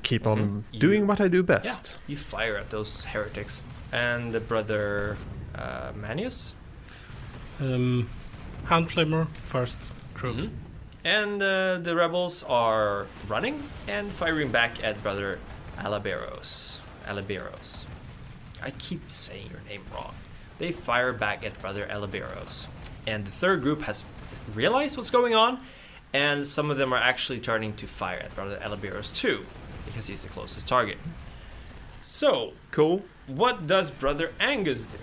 C: keep on
B: You-
C: doing what I do best.
B: You fire at those heretics. And the Brother Manius?
D: Hand flamer first group.
B: Mhm. And the rebels are running and firing back at Brother Aleberos. I keep saying your name wrong. They fire back at Brother Aleberos. And the third group has realized what's going on, and some of them are actually turning to fire at Brother Aleberos too, because he's the closest target. So,
E: Cool.
B: what does Brother Angus do?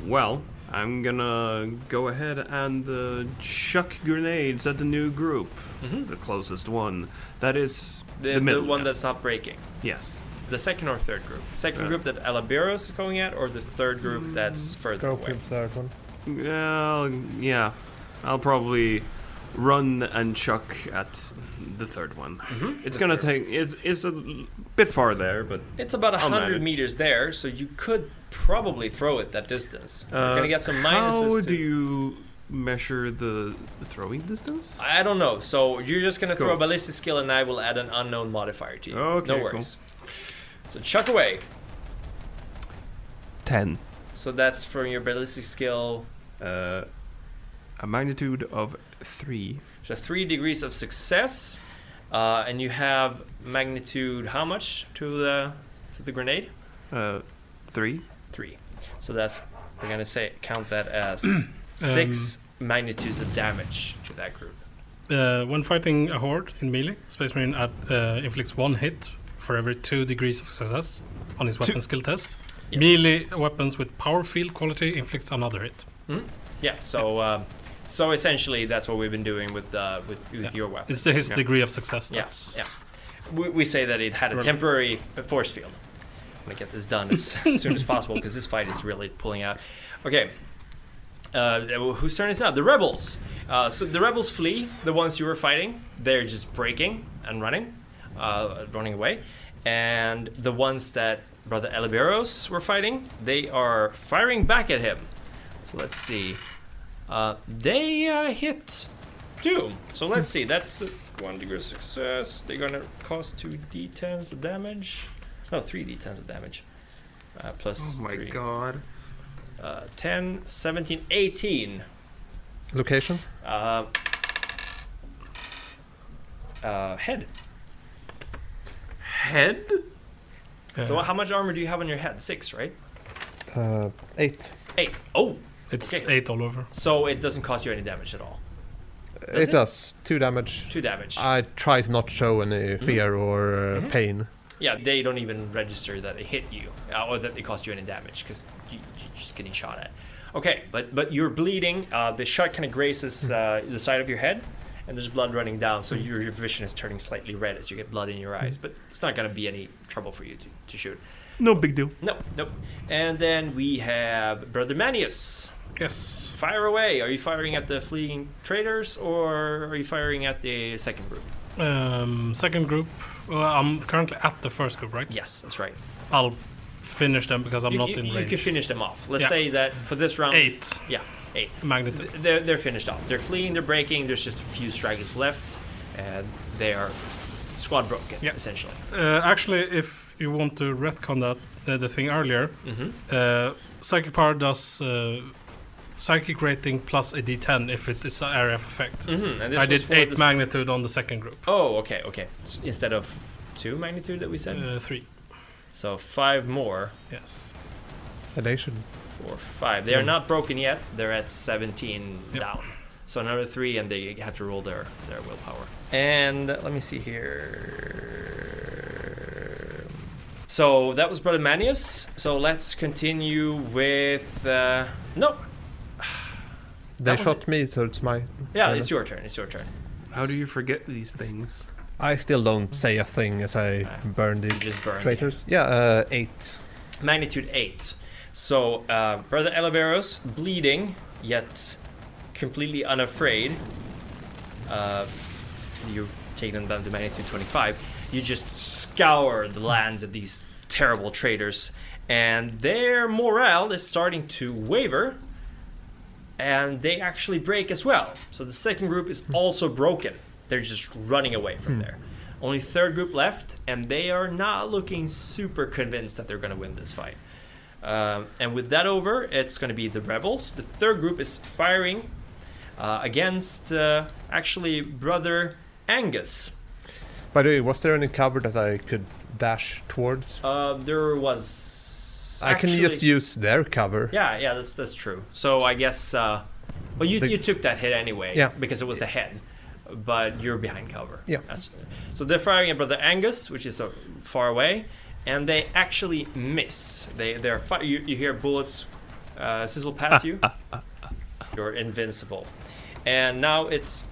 E: Well, I'm gonna go ahead and chuck grenades at the new group.
B: Mhm.
E: The closest one. That is
B: The
E: middle
B: one
E: one.
B: that's not breaking.
E: Yes.
B: The second or third group? Second
E: Yeah.
B: group that Aleberos is going at, or the third group that's further
C: Go
B: away?
C: with the third one.
E: Well, yeah. I'll probably run and chuck at the third one. It's
B: The
E: gonna
B: third.
E: take. It's a bit far there, but
B: It's about
E: I'll
B: 100
E: manage.
B: meters there, so you could probably throw it that distance. You're gonna get some minuses.
E: How
B: to-
E: do you measure the throwing distance?
B: I don't know. So you're just gonna throw
E: Cool.
B: a ballistic skill, and I will add an unknown modifier to you.
E: Okay,
B: no
E: cool.
B: worries. So chuck away.
E: 10.
B: So that's from your ballistic skill.
E: A magnitude of 3.
B: So 3 degrees of success, and you have magnitude how much to the grenade?
E: 3.
B: 3. So that's we're gonna say count that as 6 magnitudes of damage to that group.
D: When fighting a horde in melee, Space Marine inflicts 1 hit for every 2 degrees of success on his weapon skill test.
B: Yes.
D: Melee weapons with power field quality inflicts another hit.
B: Yeah. So essentially that's what we've been doing with your weapon.
D: It's his
E: Yeah.
D: degree of success.
B: Yeah.
D: That's
B: Yeah. We say that it had a
D: Right.
B: temporary force field. I'm gonna get this done as soon as possible because this fight is really pulling out. Okay. Whose turn is it now? The rebels. So the rebels flee. The ones you were fighting, they're just breaking and running away. And the ones that Brother Aleberos were fighting. They are firing back at him. So let's see. They hit 2. So let's see. That's 1 degree of success. They're gonna cause 2 d10s of damage. No, 3 d10s of damage. Plus
E: Oh my
B: 3.
E: god.
B: 10, 17, 18.
C: Location?
B: Head.
E: Head?
B: So how much armor do you have on your head? 6, right?
C: 8.
B: 8. Oh,
D: It's
B: okay.
D: 8 all over.
B: So it doesn't cause you any damage at all.
C: It does. 2 damage.
B: 2 damage.
C: I try to not show any fear or pain.
B: Yeah, they don't even register that it hit you or that it caused you any damage because you're just getting shot at. Okay, but you're bleeding. The shot kind of grazes the side of your head, and there's blood running down, so your vision is turning slightly red as you get blood in your eyes. But it's not going to be any trouble for you to shoot.
E: No big deal.
B: Nope. And then we have Brother Manius.
D: Yes.
B: Fire away. Are you firing at the fleeing traders, or are you firing at the second group?
D: Second group. Well, I'm currently at the first group, right?
B: Yes, that's right.
D: I'll finish them because I'm not in
B: You
D: range.
B: can finish them off. Let's
D: Yeah.
B: say that for this round...
D: 8
B: Yeah, 8.
D: magnitude.
B: They're finished off. They're fleeing, they're breaking, there's just a few stragglers left, and they are squad broken,
D: Yeah.
B: essentially.
D: Actually, if you want to retcon that, the thing earlier,
B: Mm-hmm.
D: Psychic Power does Psychic rating plus a d10 if it is an area of effect.
B: Mm-hmm. And this
D: I
B: was
D: did
B: for
D: 8
B: this-
D: magnitude on the second group.
B: Oh, okay. Instead of 2 magnitude that we said?
D: 3.
B: So 5 more.
D: Yes.
C: And they should.
B: 4, 5. They are not broken yet. They're at 17
D: Yep.
B: down. So another 3, and they have to roll their willpower. And let me see here. So that was Brother Manius. So let's continue with... no.
C: They
B: was
C: shot
B: it.
C: me, so it's my.
B: Yeah,
C: turn.
B: it's your turn. It's your turn.
E: How do you forget these things?
C: I still don't say a thing as I burn these
B: just burn,
C: traitors. Yeah, 8.
B: Magnitude 8. So, Brother Aleberos, bleeding, yet completely unafraid. You take them down to magnitude 25. You just scour the lands of these terrible traitors, and their morale is starting to waver, and they actually break as well. So the second group is also broken. They're just running away from there. Only third group left, and they are not looking super convinced that they're going to win this fight. And with that over, it's going to be the rebels. The third group is firing against actually Brother Angus.
C: By the way, was there any cover that I could dash towards?
B: There was.
C: I can just use their cover.
B: Yeah, that's true. So I guess. Well, you took that hit anyway.
C: Yeah.
B: Because it was the head, but you're behind cover.
C: Yeah.
B: So they're firing at Brother Angus, which is far away, and they actually miss. They're you hear bullets sizzle past you. You're invincible, and now it's.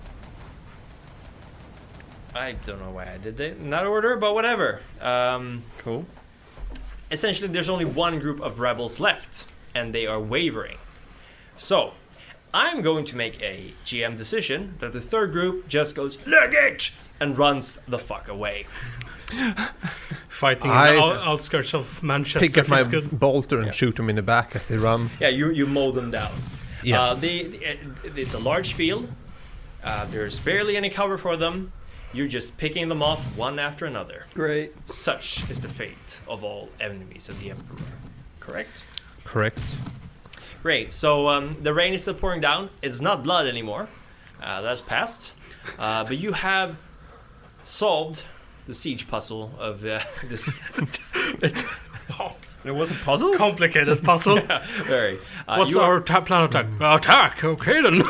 B: I don't know why I did that in that order, but whatever.
E: Cool.
B: Essentially, there's only one group of rebels left, and they are wavering. So, I'm going to make a GM decision that the third group just goes, "Leg it!" and runs the fuck away.
D: Fighting in
C: I-
D: the outskirts of Manchester
C: Pick up my
D: feels good.
C: bolter and
B: Yeah.
C: shoot them in the back as they run.
B: Yeah, you mow them down.
C: Yes.
B: It's a large field. There's barely any cover for them. You're just picking them off one after another.
E: Great.
B: Such is the fate of all enemies of the Emperor. Correct?
C: Correct.
B: Great. So the rain is still pouring down. It's not blood anymore. That's passed. But you have solved the siege puzzle of this.
E: There was a puzzle?
D: Complicated puzzle.
B: Very.
D: What's
B: you are-
D: our plan of attack? Attack! Okay then.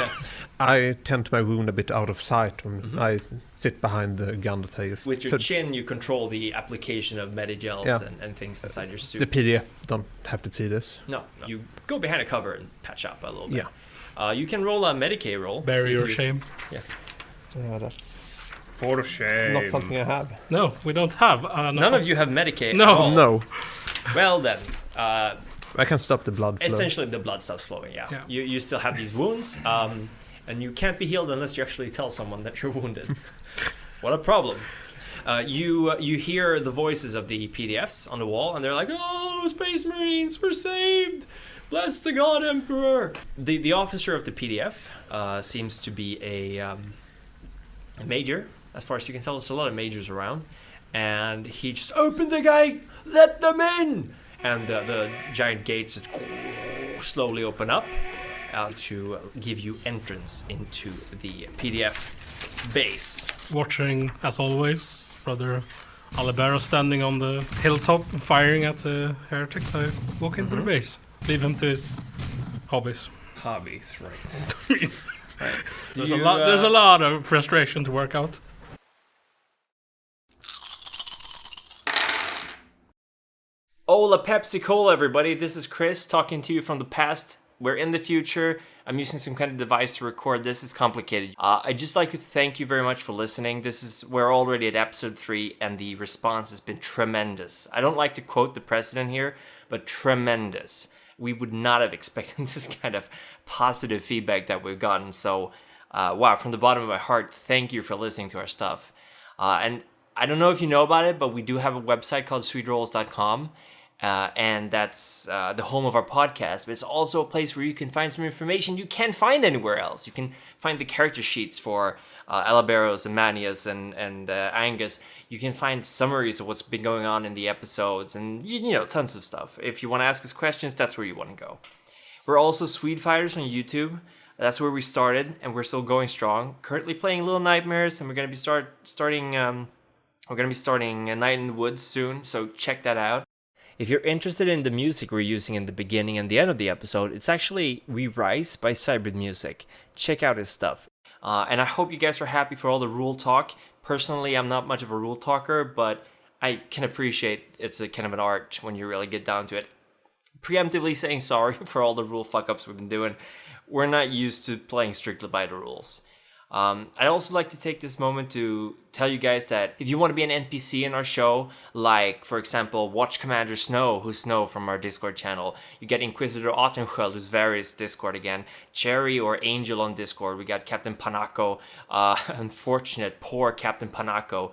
C: I tend to my wound a bit out of sight when I sit behind the gun that I use.
B: With your
C: So
B: chin, you control the application of medigels
C: Yeah.
B: and things inside your suit.
C: the PDF don't have to see this.
B: No, you go behind a cover and patch up a little bit.
C: Yeah.
B: You can roll a Medicaid roll.
D: Bury
B: see if
D: your
B: you-
D: shame.
C: Yeah, that's
E: For shame.
C: not something I have.
D: No, we don't have.
B: None of you have Medicaid.
D: No.
B: at all.
C: No,
B: Well then,
C: I can stop the blood flow.
B: essentially the blood stops flowing. Yeah.
D: Yeah.
B: You still have these wounds, and you can't be healed unless you actually tell someone that you're wounded. What a problem. You hear the voices of the PDFs on the wall, and they're like, "Oh, Space Marines, we're saved! Bless the God Emperor!" The officer of the PDF seems to be a major, as far as you can tell. There's a lot of majors around, and he just opened the gate, let them in, and the giant gates just slowly open up to give you entrance into the PDF base.
D: Watching, as always, Brother Aleberos standing on the hilltop firing at the heretics, I walk into the base. Leave him to his hobbies.
E: Hobbies, right.
D: Right. There's a lot of frustration to work out.
B: Hola Pepsi Cola, everybody. This is Chris talking to you from the past. We're in the future. I'm using some kind of device to record. This is complicated. I'd just like to thank you very much for listening. We're already at episode 3, and the response has been tremendous. I don't like to quote the president here, but tremendous. We would not have expected this kind of positive feedback that we've gotten. So, wow, from the bottom of my heart, thank you for listening to our stuff. And I don't know if you know about it, but we do have a website called sweetrolls.com. And that's the home of our podcast, but it's also a place where you can find some information you can't find anywhere else. You can find the character sheets for Aleberos and Manius and Angus. You can find summaries of what's been going on in the episodes, and you know, tons of stuff. If you want to ask us questions, that's where you want to go. We're also Swede Fighters on YouTube. That's where we started, and we're still going strong. Currently playing Little Nightmares, and we're going to be starting A Night in the Woods soon, so check that out. If you're interested in the music we're using in the beginning and the end of the episode, it's actually We Rise by Cybrid Music. Check out his stuff. And I hope you guys are happy for all the rule talk. Personally, I'm not much of a rule talker, but I can appreciate it's a kind of an art when you really get down to it. Preemptively saying sorry for all the rule fuck-ups we've been doing. We're not used to playing strictly by the rules. I'd also like to take this moment to tell you guys that if you want to be an NPC in our show, like, for example, Watch Commander Snow, who's Snow from our Discord channel, you get Inquisitor Ottenskjöld, who's Varys Discord again, Cherry or Angel on Discord, we got Captain Panako, unfortunate, poor Captain Panako,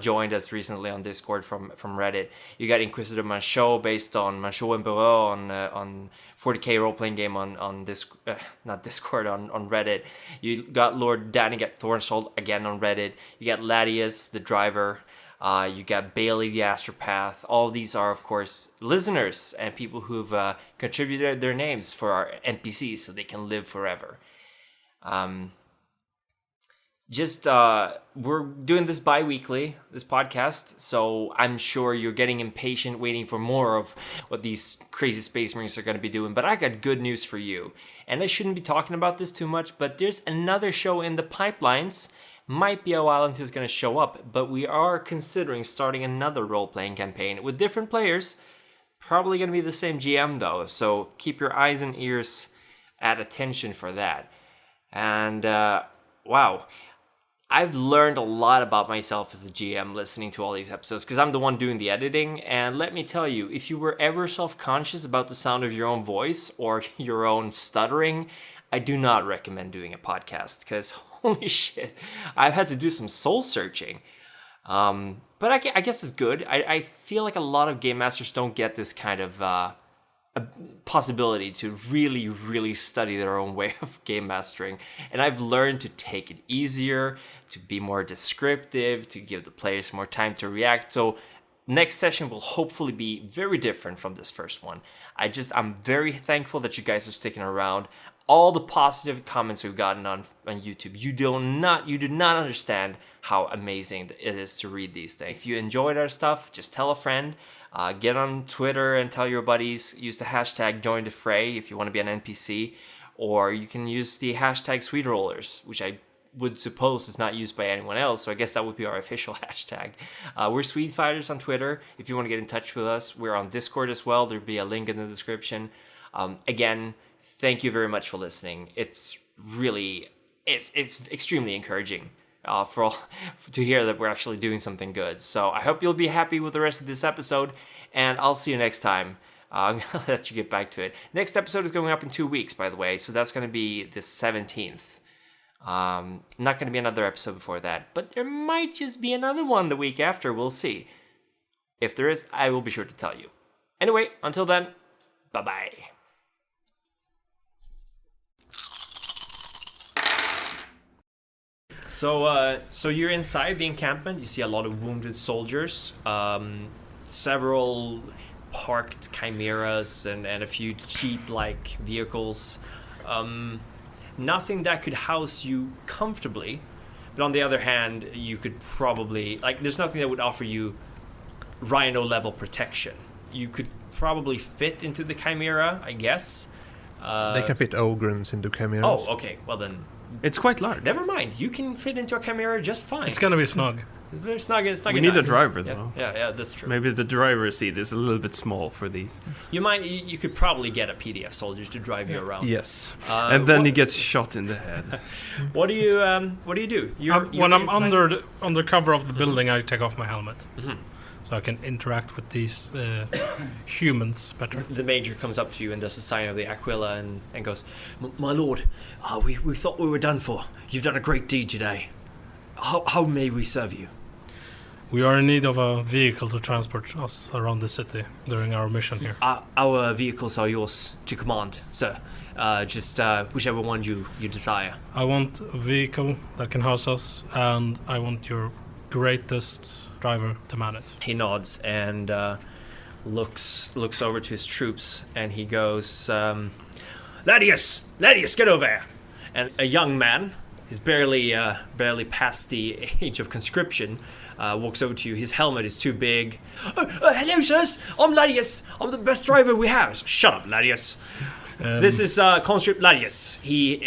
B: joined us recently on Discord from Reddit. You got Inquisitor Manchot, based on Manchot and Barreau on 40k role-playing game on Reddit. You got Lord Danigat Thornsold again on Reddit. You got Ladius, the driver. You got Bailey, the astropath. All of these are, of course, listeners and people who've contributed their names for our NPCs so they can live forever. We're doing this bi-weekly, this podcast, so I'm sure you're getting impatient waiting for more of what these crazy Space Marines are going to be doing, but I got good news for you. And I shouldn't be talking about this too much, but there's another show in the pipelines. Might be a while until it's going to show up, but we are considering starting another role-playing campaign with different players. Probably going to be the same GM though, so keep your eyes and ears at attention for that. And wow, I've learned a lot about myself as a GM listening to all these episodes because I'm the one doing the editing. And let me tell you, if you were ever self-conscious about the sound of your own voice or your own stuttering, I do not recommend doing a podcast because holy shit, I've had to do some soul searching. But I guess it's good. I feel like a lot of game masters don't get this kind of a possibility to really, really study their own way of game mastering. And I've learned to take it easier, to be more descriptive, to give the players more time to react. So next session will hopefully be very different from this first one. I'm very thankful that you guys are sticking around. All the positive comments we've gotten on YouTube, you do not understand how amazing it is to read these things. If you enjoyed our stuff, just tell a friend. Get on Twitter and tell your buddies. Use the hashtag #JoinTheFray if you want to be an NPC. Or you can use the hashtag SwedeRollers, which I would suppose is not used by anyone else. So I guess that would be our official hashtag. We're Swede Fighters on Twitter. If you want to get in touch with us, we're on Discord as well. There'll be a link in the description. Again, thank you very much for listening. It's extremely encouraging to hear that we're actually doing something good. So I hope you'll be happy with the rest of this episode, and I'll see you next time. I'm going to let you get back to it. Next episode is going up in 2 weeks, by the way, so that's going to be the 17th Not going to be another episode before that, but there might just be another one the week after. We'll see. If there is, I will be sure to tell you. Anyway, until then, bye-bye. So you're inside the encampment. You see a lot of wounded soldiers, several parked chimeras, and a few jeep-like vehicles. Nothing that could house you comfortably, but on the other hand, you could probably, there's nothing that would offer you rhino-level protection. You could probably fit into the chimera, I guess.
C: They can fit ogrins into chimeras.
B: Oh, okay. Well then,
E: It's quite large.
B: never mind. You can fit into a chimera just fine.
D: It's gonna be snug.
B: It's very snug.
E: We need a driver,
B: Yeah,
E: though.
B: yeah, that's true.
E: Maybe the driver's seat is a little bit small for these.
B: You could probably get a PDF soldier to drive you around.
C: Yes.
E: And then he gets shot in the head.
B: What do you do?
D: When I'm
B: inside-
D: under cover of the building, I take off my helmet, so I can interact with these humans better.
B: The major comes up to you and does a sign of the Aquila and goes, "My lord, we thought we were done for. You've done a great deed today. How may we serve you?"
D: We are in need of a vehicle to transport us around the city during our mission here.
B: Our vehicles are yours to command, sir. Just whichever one you desire.
D: I want a vehicle that can house us, and I want your greatest driver to man it.
B: He nods and looks over to his troops, and he goes, Ladius, get over here. And a young man, he's barely past the age of conscription, walks over to you. His helmet is too big. Hello, sirs. I'm Ladius. I'm the best driver we have. Shut up, Ladius. This is Conscript Ladius. He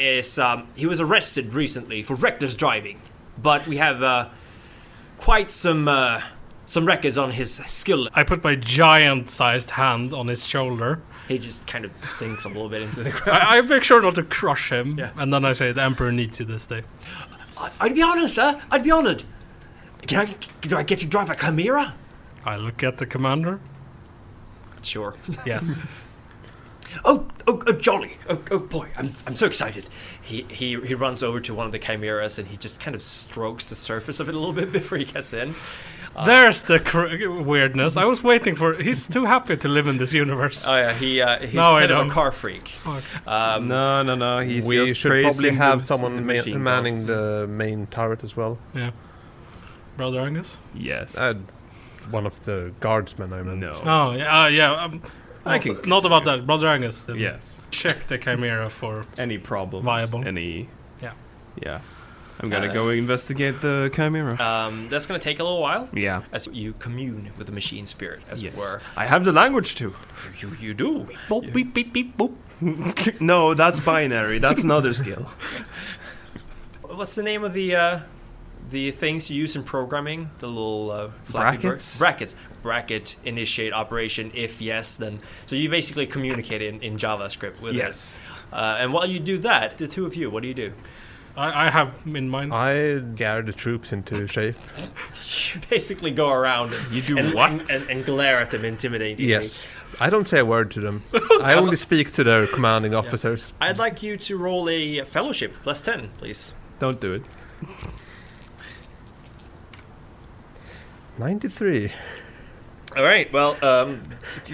B: was arrested recently for reckless driving, but we have quite some records on his skill.
D: I put my giant-sized hand on his shoulder.
B: He just kind of sinks a little bit into the ground.
D: I make sure not to crush him,
B: Yeah.
D: and then I say, the Emperor needs you this day.
B: I'd be honored, sir. I'd be honored. Can I get you to drive a chimera?
D: I look at the commander.
B: Sure.
D: Yes.
B: Oh, jolly. Oh, boy, I'm so excited. He runs over to one of the chimeras and he just kind of strokes the surface of it a little bit before he gets in.
D: There's the weirdness. I was waiting for... He's too happy to live in this universe.
B: Oh yeah, he's
D: No, I
B: kind of
D: don't.
B: a car freak.
D: Fuck.
E: No. He's
C: We
E: just
C: should
E: praising
C: probably have
E: boots
C: someone
E: and machine
C: manning
E: guns.
C: the main turret as well.
D: Yeah. Brother Angus?
E: Yes.
C: One of the guardsmen, I meant.
E: No.
D: Oh, yeah.
E: I can
D: Not about that. Brother Angus.
E: Yes.
D: Check the chimera for...
E: Any problems?
D: Viable.
E: Yeah. I'm gonna go investigate the chimera.
B: That's gonna take a little while
E: Yeah.
B: as you commune with the machine spirit, as it were.
E: I have the language too.
B: You do.
E: Boop, beep, beep, beep, boop. No, that's binary. That's another skill.
B: What's the name of the things you use in programming? The little flappy
E: Brackets?
B: Brackets. Bracket initiate operation. If yes, then so you basically communicate in JavaScript with
E: Yes.
B: it. And while you do that, the two of you, what do you do?
D: I have in mind...
C: I gather the troops into shape.
B: You basically go around and,
E: You do
B: and,
E: what?
B: and glare at them intimidatingly.
C: Yes. I don't say a word to them. I only speak to their commanding officers.
B: I'd like you to roll a fellowship +10, please.
E: Don't do it.
C: 93.
B: All right. Well,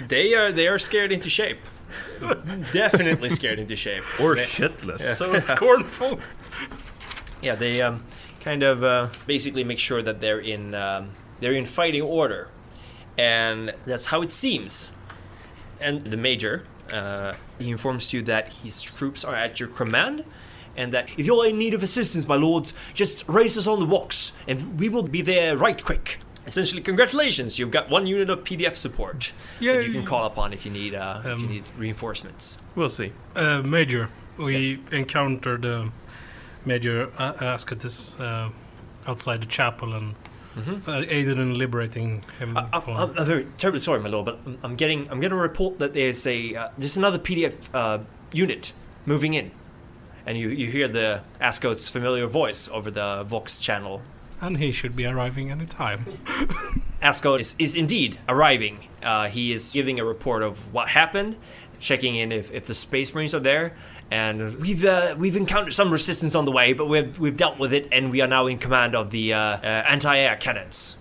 B: they are scared into shape. Definitely scared into shape.
E: Or
B: They-
E: shitless.
D: So scornful.
B: Yeah, they kind of basically make sure that they're in fighting order, and that's how it seems. And the major, he informs you that his troops are at your command, and that if you're in need of assistance, my lords, just raise us on the walks, and we will be there right quick. Essentially, congratulations! You've got 1 unit of PDF support that you can call upon if you need reinforcements.
E: We'll see.
D: Major, we encountered Major Ascatus outside the chapel and aided in liberating him.
B: I'm very terribly sorry, my lord, but I'm getting a report that there's another PDF unit moving in, and you hear the Ascot's familiar voice over the Vox channel.
D: And he should be arriving any time.
B: Ascot is indeed arriving. He is giving a report of what happened, checking in if the Space Marines are there. And we've encountered some resistance on the way, but we've dealt with it, and we are now in command of the anti-air cannons.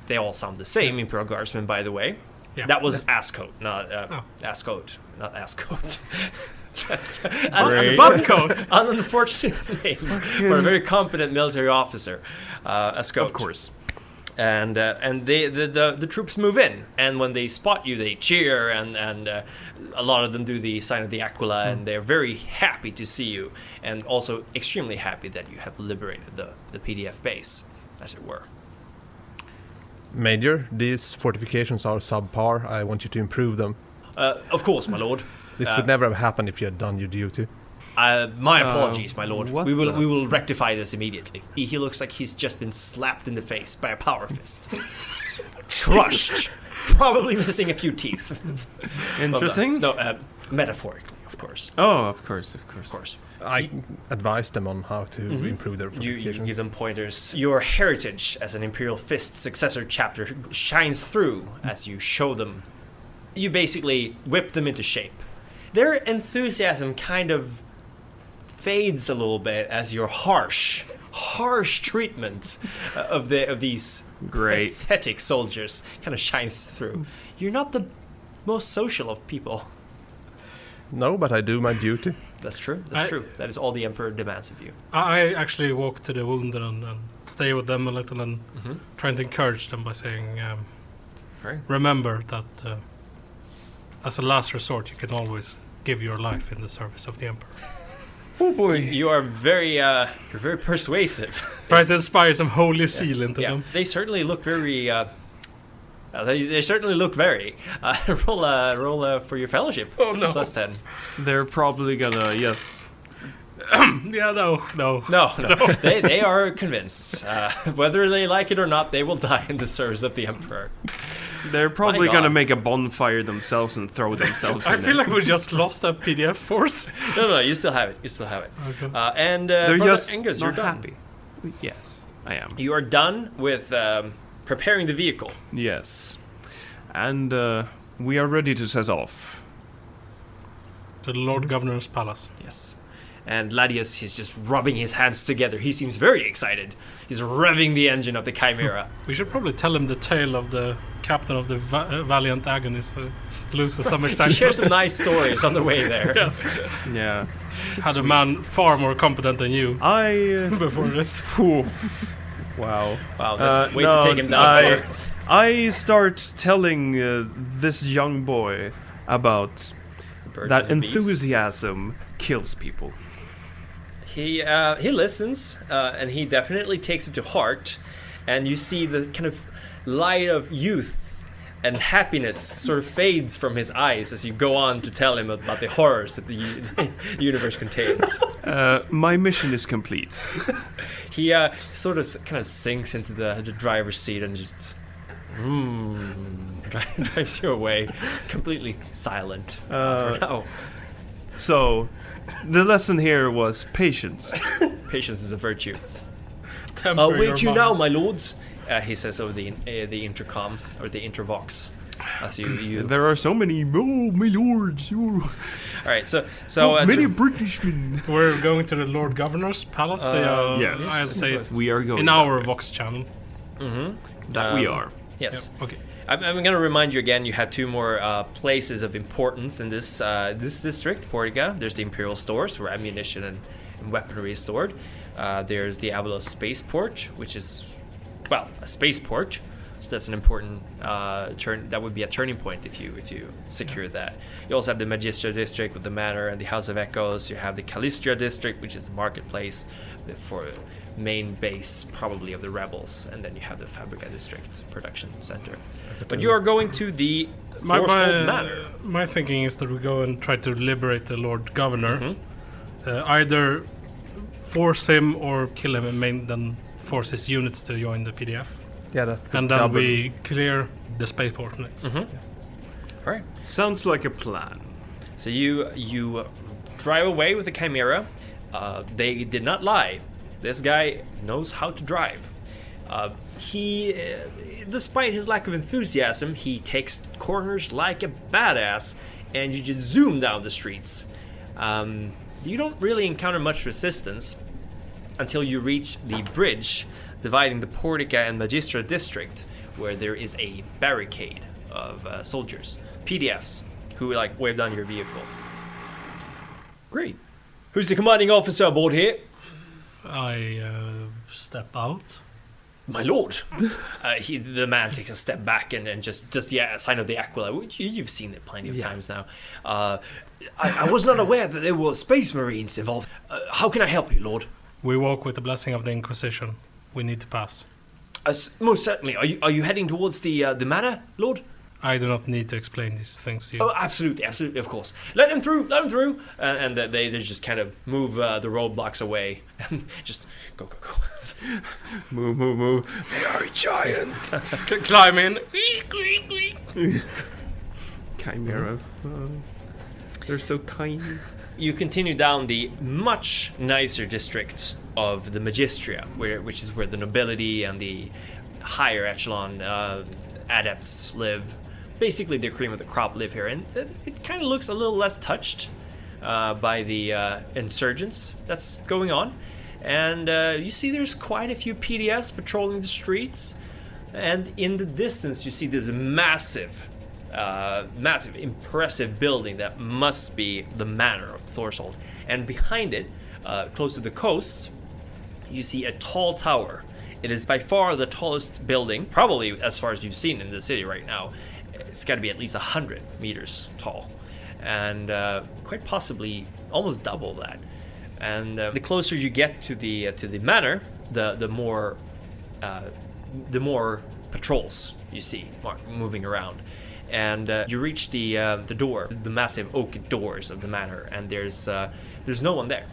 B: They all sound the same, Imperial Guardsmen, by the way.
D: Yeah.
B: That was Ascote, not Ascote, not Ascote. That's an unfortunate name for a very competent military officer, Ascote.
E: Of course.
B: And the troops move in, and when they spot you, they cheer, and a lot of them do the sign of the Aquila, and they're very happy to see you, and also extremely happy that you have liberated the PDF base, as it were.
C: Major, these fortifications are subpar. I want you to improve them.
B: Of course, my lord.
C: This would never have happened if you had done your duty.
B: My apologies, my lord.
E: what
B: We will rectify this immediately. He looks like he's just been slapped in the face by a power fist. Crushed. Probably missing a few teeth.
E: Interesting.
B: No, metaphorically, of course.
E: Oh, of course.
B: Of course.
C: I advise them on how to improve their
B: You
C: fortifications.
B: give them pointers. Your heritage as an Imperial Fist successor chapter shines through as you show them. You basically whip them into shape. Their enthusiasm kind of fades a little bit as your harsh treatment of these
E: Great.
B: pathetic soldiers kind of shines through. You're not the most social of people.
C: No, but I do my duty.
B: That's true. That's true. That is all the Emperor demands of you.
D: I actually walk to the wounded and stay with them a little and trying to encourage them by saying,
B: Right.
D: remember that as a last resort, you can always give your life in the service of the Emperor.
E: Oh boy.
B: You are you're very persuasive.
D: Try to inspire some holy zeal into
B: Yeah,
D: them.
B: they certainly look very. They certainly look very. Roll for your fellowship.
D: Oh, no.
B: Plus 10.
E: They're probably gonna
D: Yeah, no.
B: No. They are convinced. Whether they like it or not, they will die in the service of the Emperor.
E: They're probably
B: My
E: gonna
B: God.
E: make a bonfire themselves and throw themselves
D: I
E: in
D: feel
E: it.
D: like we just lost a PDF force.
B: No, you still have it.
D: Okay.
B: And
E: They're
B: Brother
E: just
B: Angus, you're
E: not
B: done.
E: happy. Yes, I am.
B: You are done with preparing the vehicle.
E: Yes. And we are ready to set off.
D: To the Lord Governor's palace.
B: Yes. And Ladius, he's just rubbing his hands together. He seems very excited. He's revving the engine of the Chimera.
D: We should probably tell him the tale of the captain of the valiant Agonist who loses some
B: He
D: excitement.
B: shares some nice stories on the way there.
D: Yes.
E: Yeah.
D: Had a man far more competent than you before this.
E: Wow.
B: Wow, that's way
E: no,
B: to take him down.
E: I start telling this young boy about that enthusiasm kills people.
B: He listens, and he definitely takes it to heart. And you see the kind of light of youth and happiness sort of fades from his eyes as you go on to tell him about the horrors that the universe contains.
E: My mission is complete.
B: He sort of kind of sinks into the driver's seat and just drives you away, completely silent. For now.
E: So, the lesson here was patience.
B: Patience is a virtue.
D: Temper
B: Wait
D: your
B: you now,
D: mind.
B: my lords, he says over the intercom or the intervox. As you
E: There are so many, my lords,
B: all right, so
E: many Britishmen.
D: We're going to the Lord Governor's palace.
E: Yes.
D: I'd say
E: We are going
D: in
E: that
D: our
E: way.
D: Vox channel.
E: That we are.
B: yes.
D: Okay.
B: I'm going to remind you again. You have two more places of importance in this district, Portica. There's the Imperial stores where ammunition and weaponry is stored. There's the Avalos spaceport, which is, well, a spaceport. So that's an important turn. That would be a turning point if you secure that. You also have the Magistra district with the manor and the House of Echoes. You have the Calistria district, which is the marketplace for main base probably of the rebels, and then you have the Fabrica district production center. But you are going to the Forcehold Manor.
D: My thinking is that we go and try to liberate the Lord Governor. Either force him or kill him and then force his units to join the PDF.
C: Yeah, that.
D: And then we clear the spaceport next.
B: All right.
E: Sounds like a plan.
B: So you drive away with the Chimera. They did not lie. This guy knows how to drive. He, despite his lack of enthusiasm, he takes corners like a badass, and you just zoom down the streets. You don't really encounter much resistance until you reach the bridge dividing the Portica and Magistra district, where there is a barricade of soldiers, PDFs, who like wave down your vehicle.
E: Great.
B: Who's the commanding officer aboard here?
D: I step out.
B: My lord. The man takes a step back and just does the sign of the Aquila. You've seen it plenty of times now. I was not aware that there were Space Marines involved. How can I help you, Lord?
D: We walk with the blessing of the Inquisition. We need to pass.
B: Most certainly. Are you heading towards the manor, Lord?
D: I do not need to explain these things to you.
B: Oh, absolutely, of course. Let them through. And they just kind of move the roadblocks away. And just go.
E: Move. They are giants.
D: Climb in.
E: Chimera. They're so tiny.
B: You continue down the much nicer district of the Magistria, which is where the nobility and the higher echelon adepts live. Basically, the cream of the crop live here, and it kind of looks a little less touched by the insurgents that's going on. And you see there's quite a few PDFs patrolling the streets, and in the distance you see this massive, impressive building that must be the manor of Thorsold. And behind it, close to the coast, you see a tall tower. It is by far the tallest building, probably as far as you've seen in the city right now. It's got to be at least 100 meters tall, and quite possibly almost double that. And the closer you get to the manor, the more patrols you see moving around. And you reach the door, the massive oak doors of the manor, and there's no one there,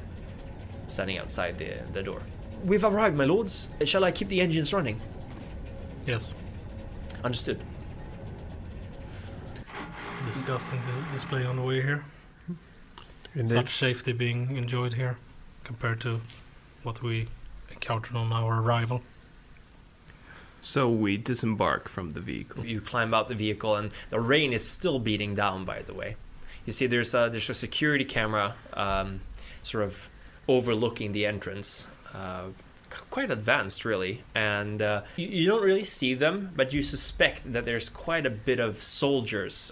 B: standing outside the door. We've arrived, my lords. Shall I keep the engines running?
D: Yes.
B: Understood.
D: Disgusting display on the way here.
C: Indeed.
D: Such safety being enjoyed here compared to what we encountered on our arrival.
E: So we disembark from the vehicle.
B: You climb out the vehicle, and the rain is still beating down, by the way. You see there's a security camera sort of overlooking the entrance. Quite advanced, really. And you don't really see them, but you suspect that there's quite a bit of soldiers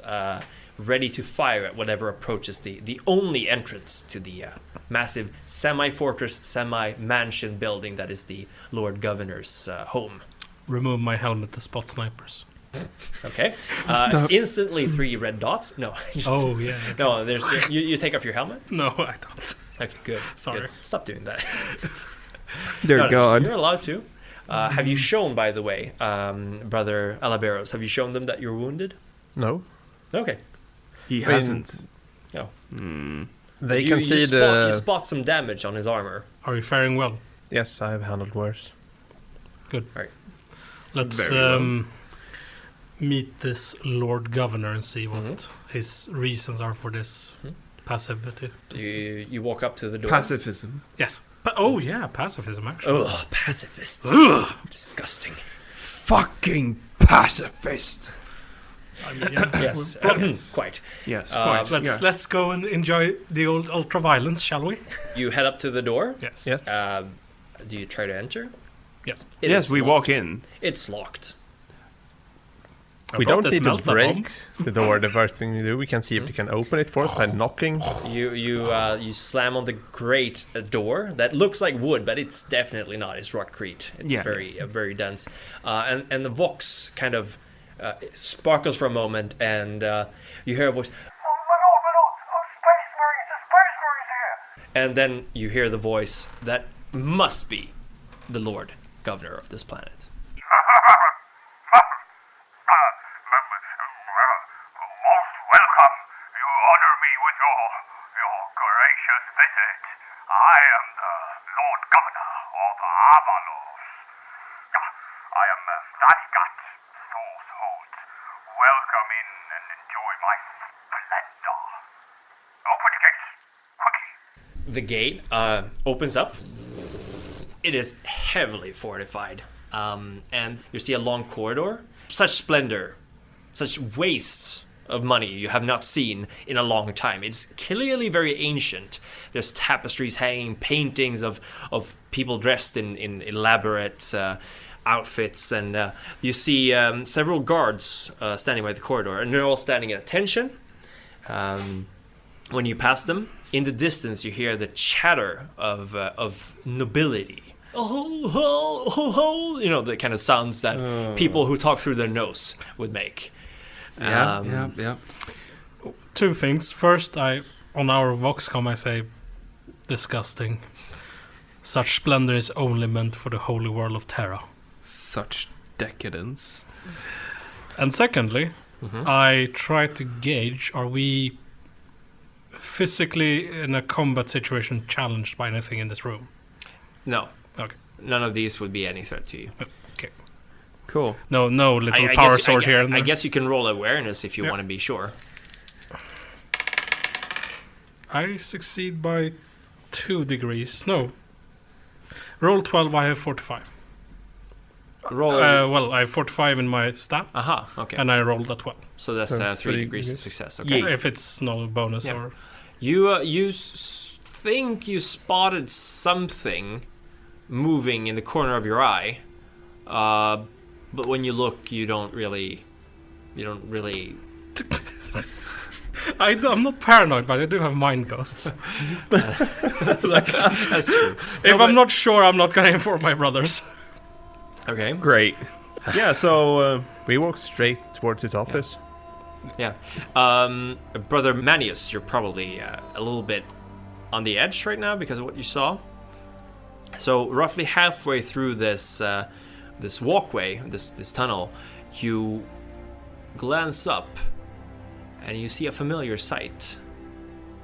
B: ready to fire at whatever approaches the only entrance to the massive semi-fortress, semi-mansion building that is the Lord Governor's home.
D: Remove my helmet to spot snipers.
B: Okay. Instantly 3 red dots. No.
D: Oh, yeah. Okay.
B: No, you take off your helmet?
D: No, I don't.
B: Okay, good.
D: Sorry.
B: Good. Stop doing that.
E: They're gone.
B: You're allowed to. Have you shown, by the way, Brother Aleberos, have you shown them that you're wounded?
C: No.
B: Okay.
E: He hasn't.
B: No.
C: They can see the...
B: You spot some damage on his armor.
D: Are you faring well?
C: Yes, I have handled worse.
D: Good.
B: Right.
D: Let's
E: Very well.
D: meet this Lord Governor and see what his reasons are for this passivity.
B: You walk up to the door.
E: Pacifism.
D: Yes. Oh, yeah, pacifism, actually.
B: Oh, pacifists.
D: Ugh.
B: Disgusting.
E: Fucking pacifist.
D: I mean, yeah,
B: Yes,
D: we're brothers.
B: quite.
E: Yes, quite.
D: Let's go and enjoy the old ultra-violence, shall we?
B: You head up to the door.
D: Yes.
C: Yes.
B: Do you try to enter?
D: Yes.
B: It
E: Yes,
B: is
E: we
B: locked.
E: walk in.
B: It's locked.
C: We don't need to
D: melt
C: break the door. The first thing we do, we can see if we can open it for us by knocking.
B: You slam on the great door that looks like wood, but it's definitely not. It's rockcrete. It's very dense, and the vox kind of sparkles for a moment, and you hear a voice. Space Marines here! And then you hear the voice that must be the Lord Governor of this planet.
G: Most welcome. You honor me with your gracious visit. I am the Lord Governor of Avalos. I am mascot, Thorsold. Welcome in and enjoy my splendor. Open the gates, quickly.
B: The gate opens up. It is heavily fortified, and you see a long corridor. Such splendor, such waste of money you have not seen in a long time. It's clearly very ancient. There's tapestries hanging, paintings of people dressed in elaborate outfits, and you see several guards standing by the corridor, and they're all standing at attention. When you pass them, in the distance you hear the chatter of nobility. Oh, you know, the kind of sounds that people who talk through their nose would make.
E: Yeah.
D: Two things. First, on our Voxcom I say, disgusting. Such splendor is only meant for the holy world of Terra.
E: Such decadence.
D: And secondly, I try to gauge, are we physically in a combat situation challenged by anything in this room?
B: No.
D: Okay.
B: None of these would be any threat to you.
D: Okay.
E: Cool.
D: No little power sword here.
B: I guess you can roll awareness if you want to be sure.
D: I succeed by 2 degrees. No. Roll 12, I have 45.
B: Roll.
D: Well, I have 45 in my stat.
B: Okay.
D: And I rolled a 12.
B: So that's 3 degrees of success. Okay.
D: Yeah. If it's no bonus or...
B: You think you spotted something moving in the corner of your eye, but when you look, you don't really.
D: I'm not paranoid, but I do have mind ghosts.
B: That's true.
D: If I'm not sure, I'm not gonna inform my brothers.
B: Okay.
E: Great. Yeah, so
C: We walk straight towards his office.
B: Yeah. Brother Manius, you're probably a little bit on the edge right now because of what you saw. So roughly halfway through this this walkway, this tunnel, you glance up and you see a familiar sight.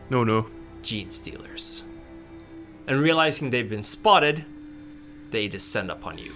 E: No.
B: Gene stealers. And realizing they've been spotted, they descend upon you.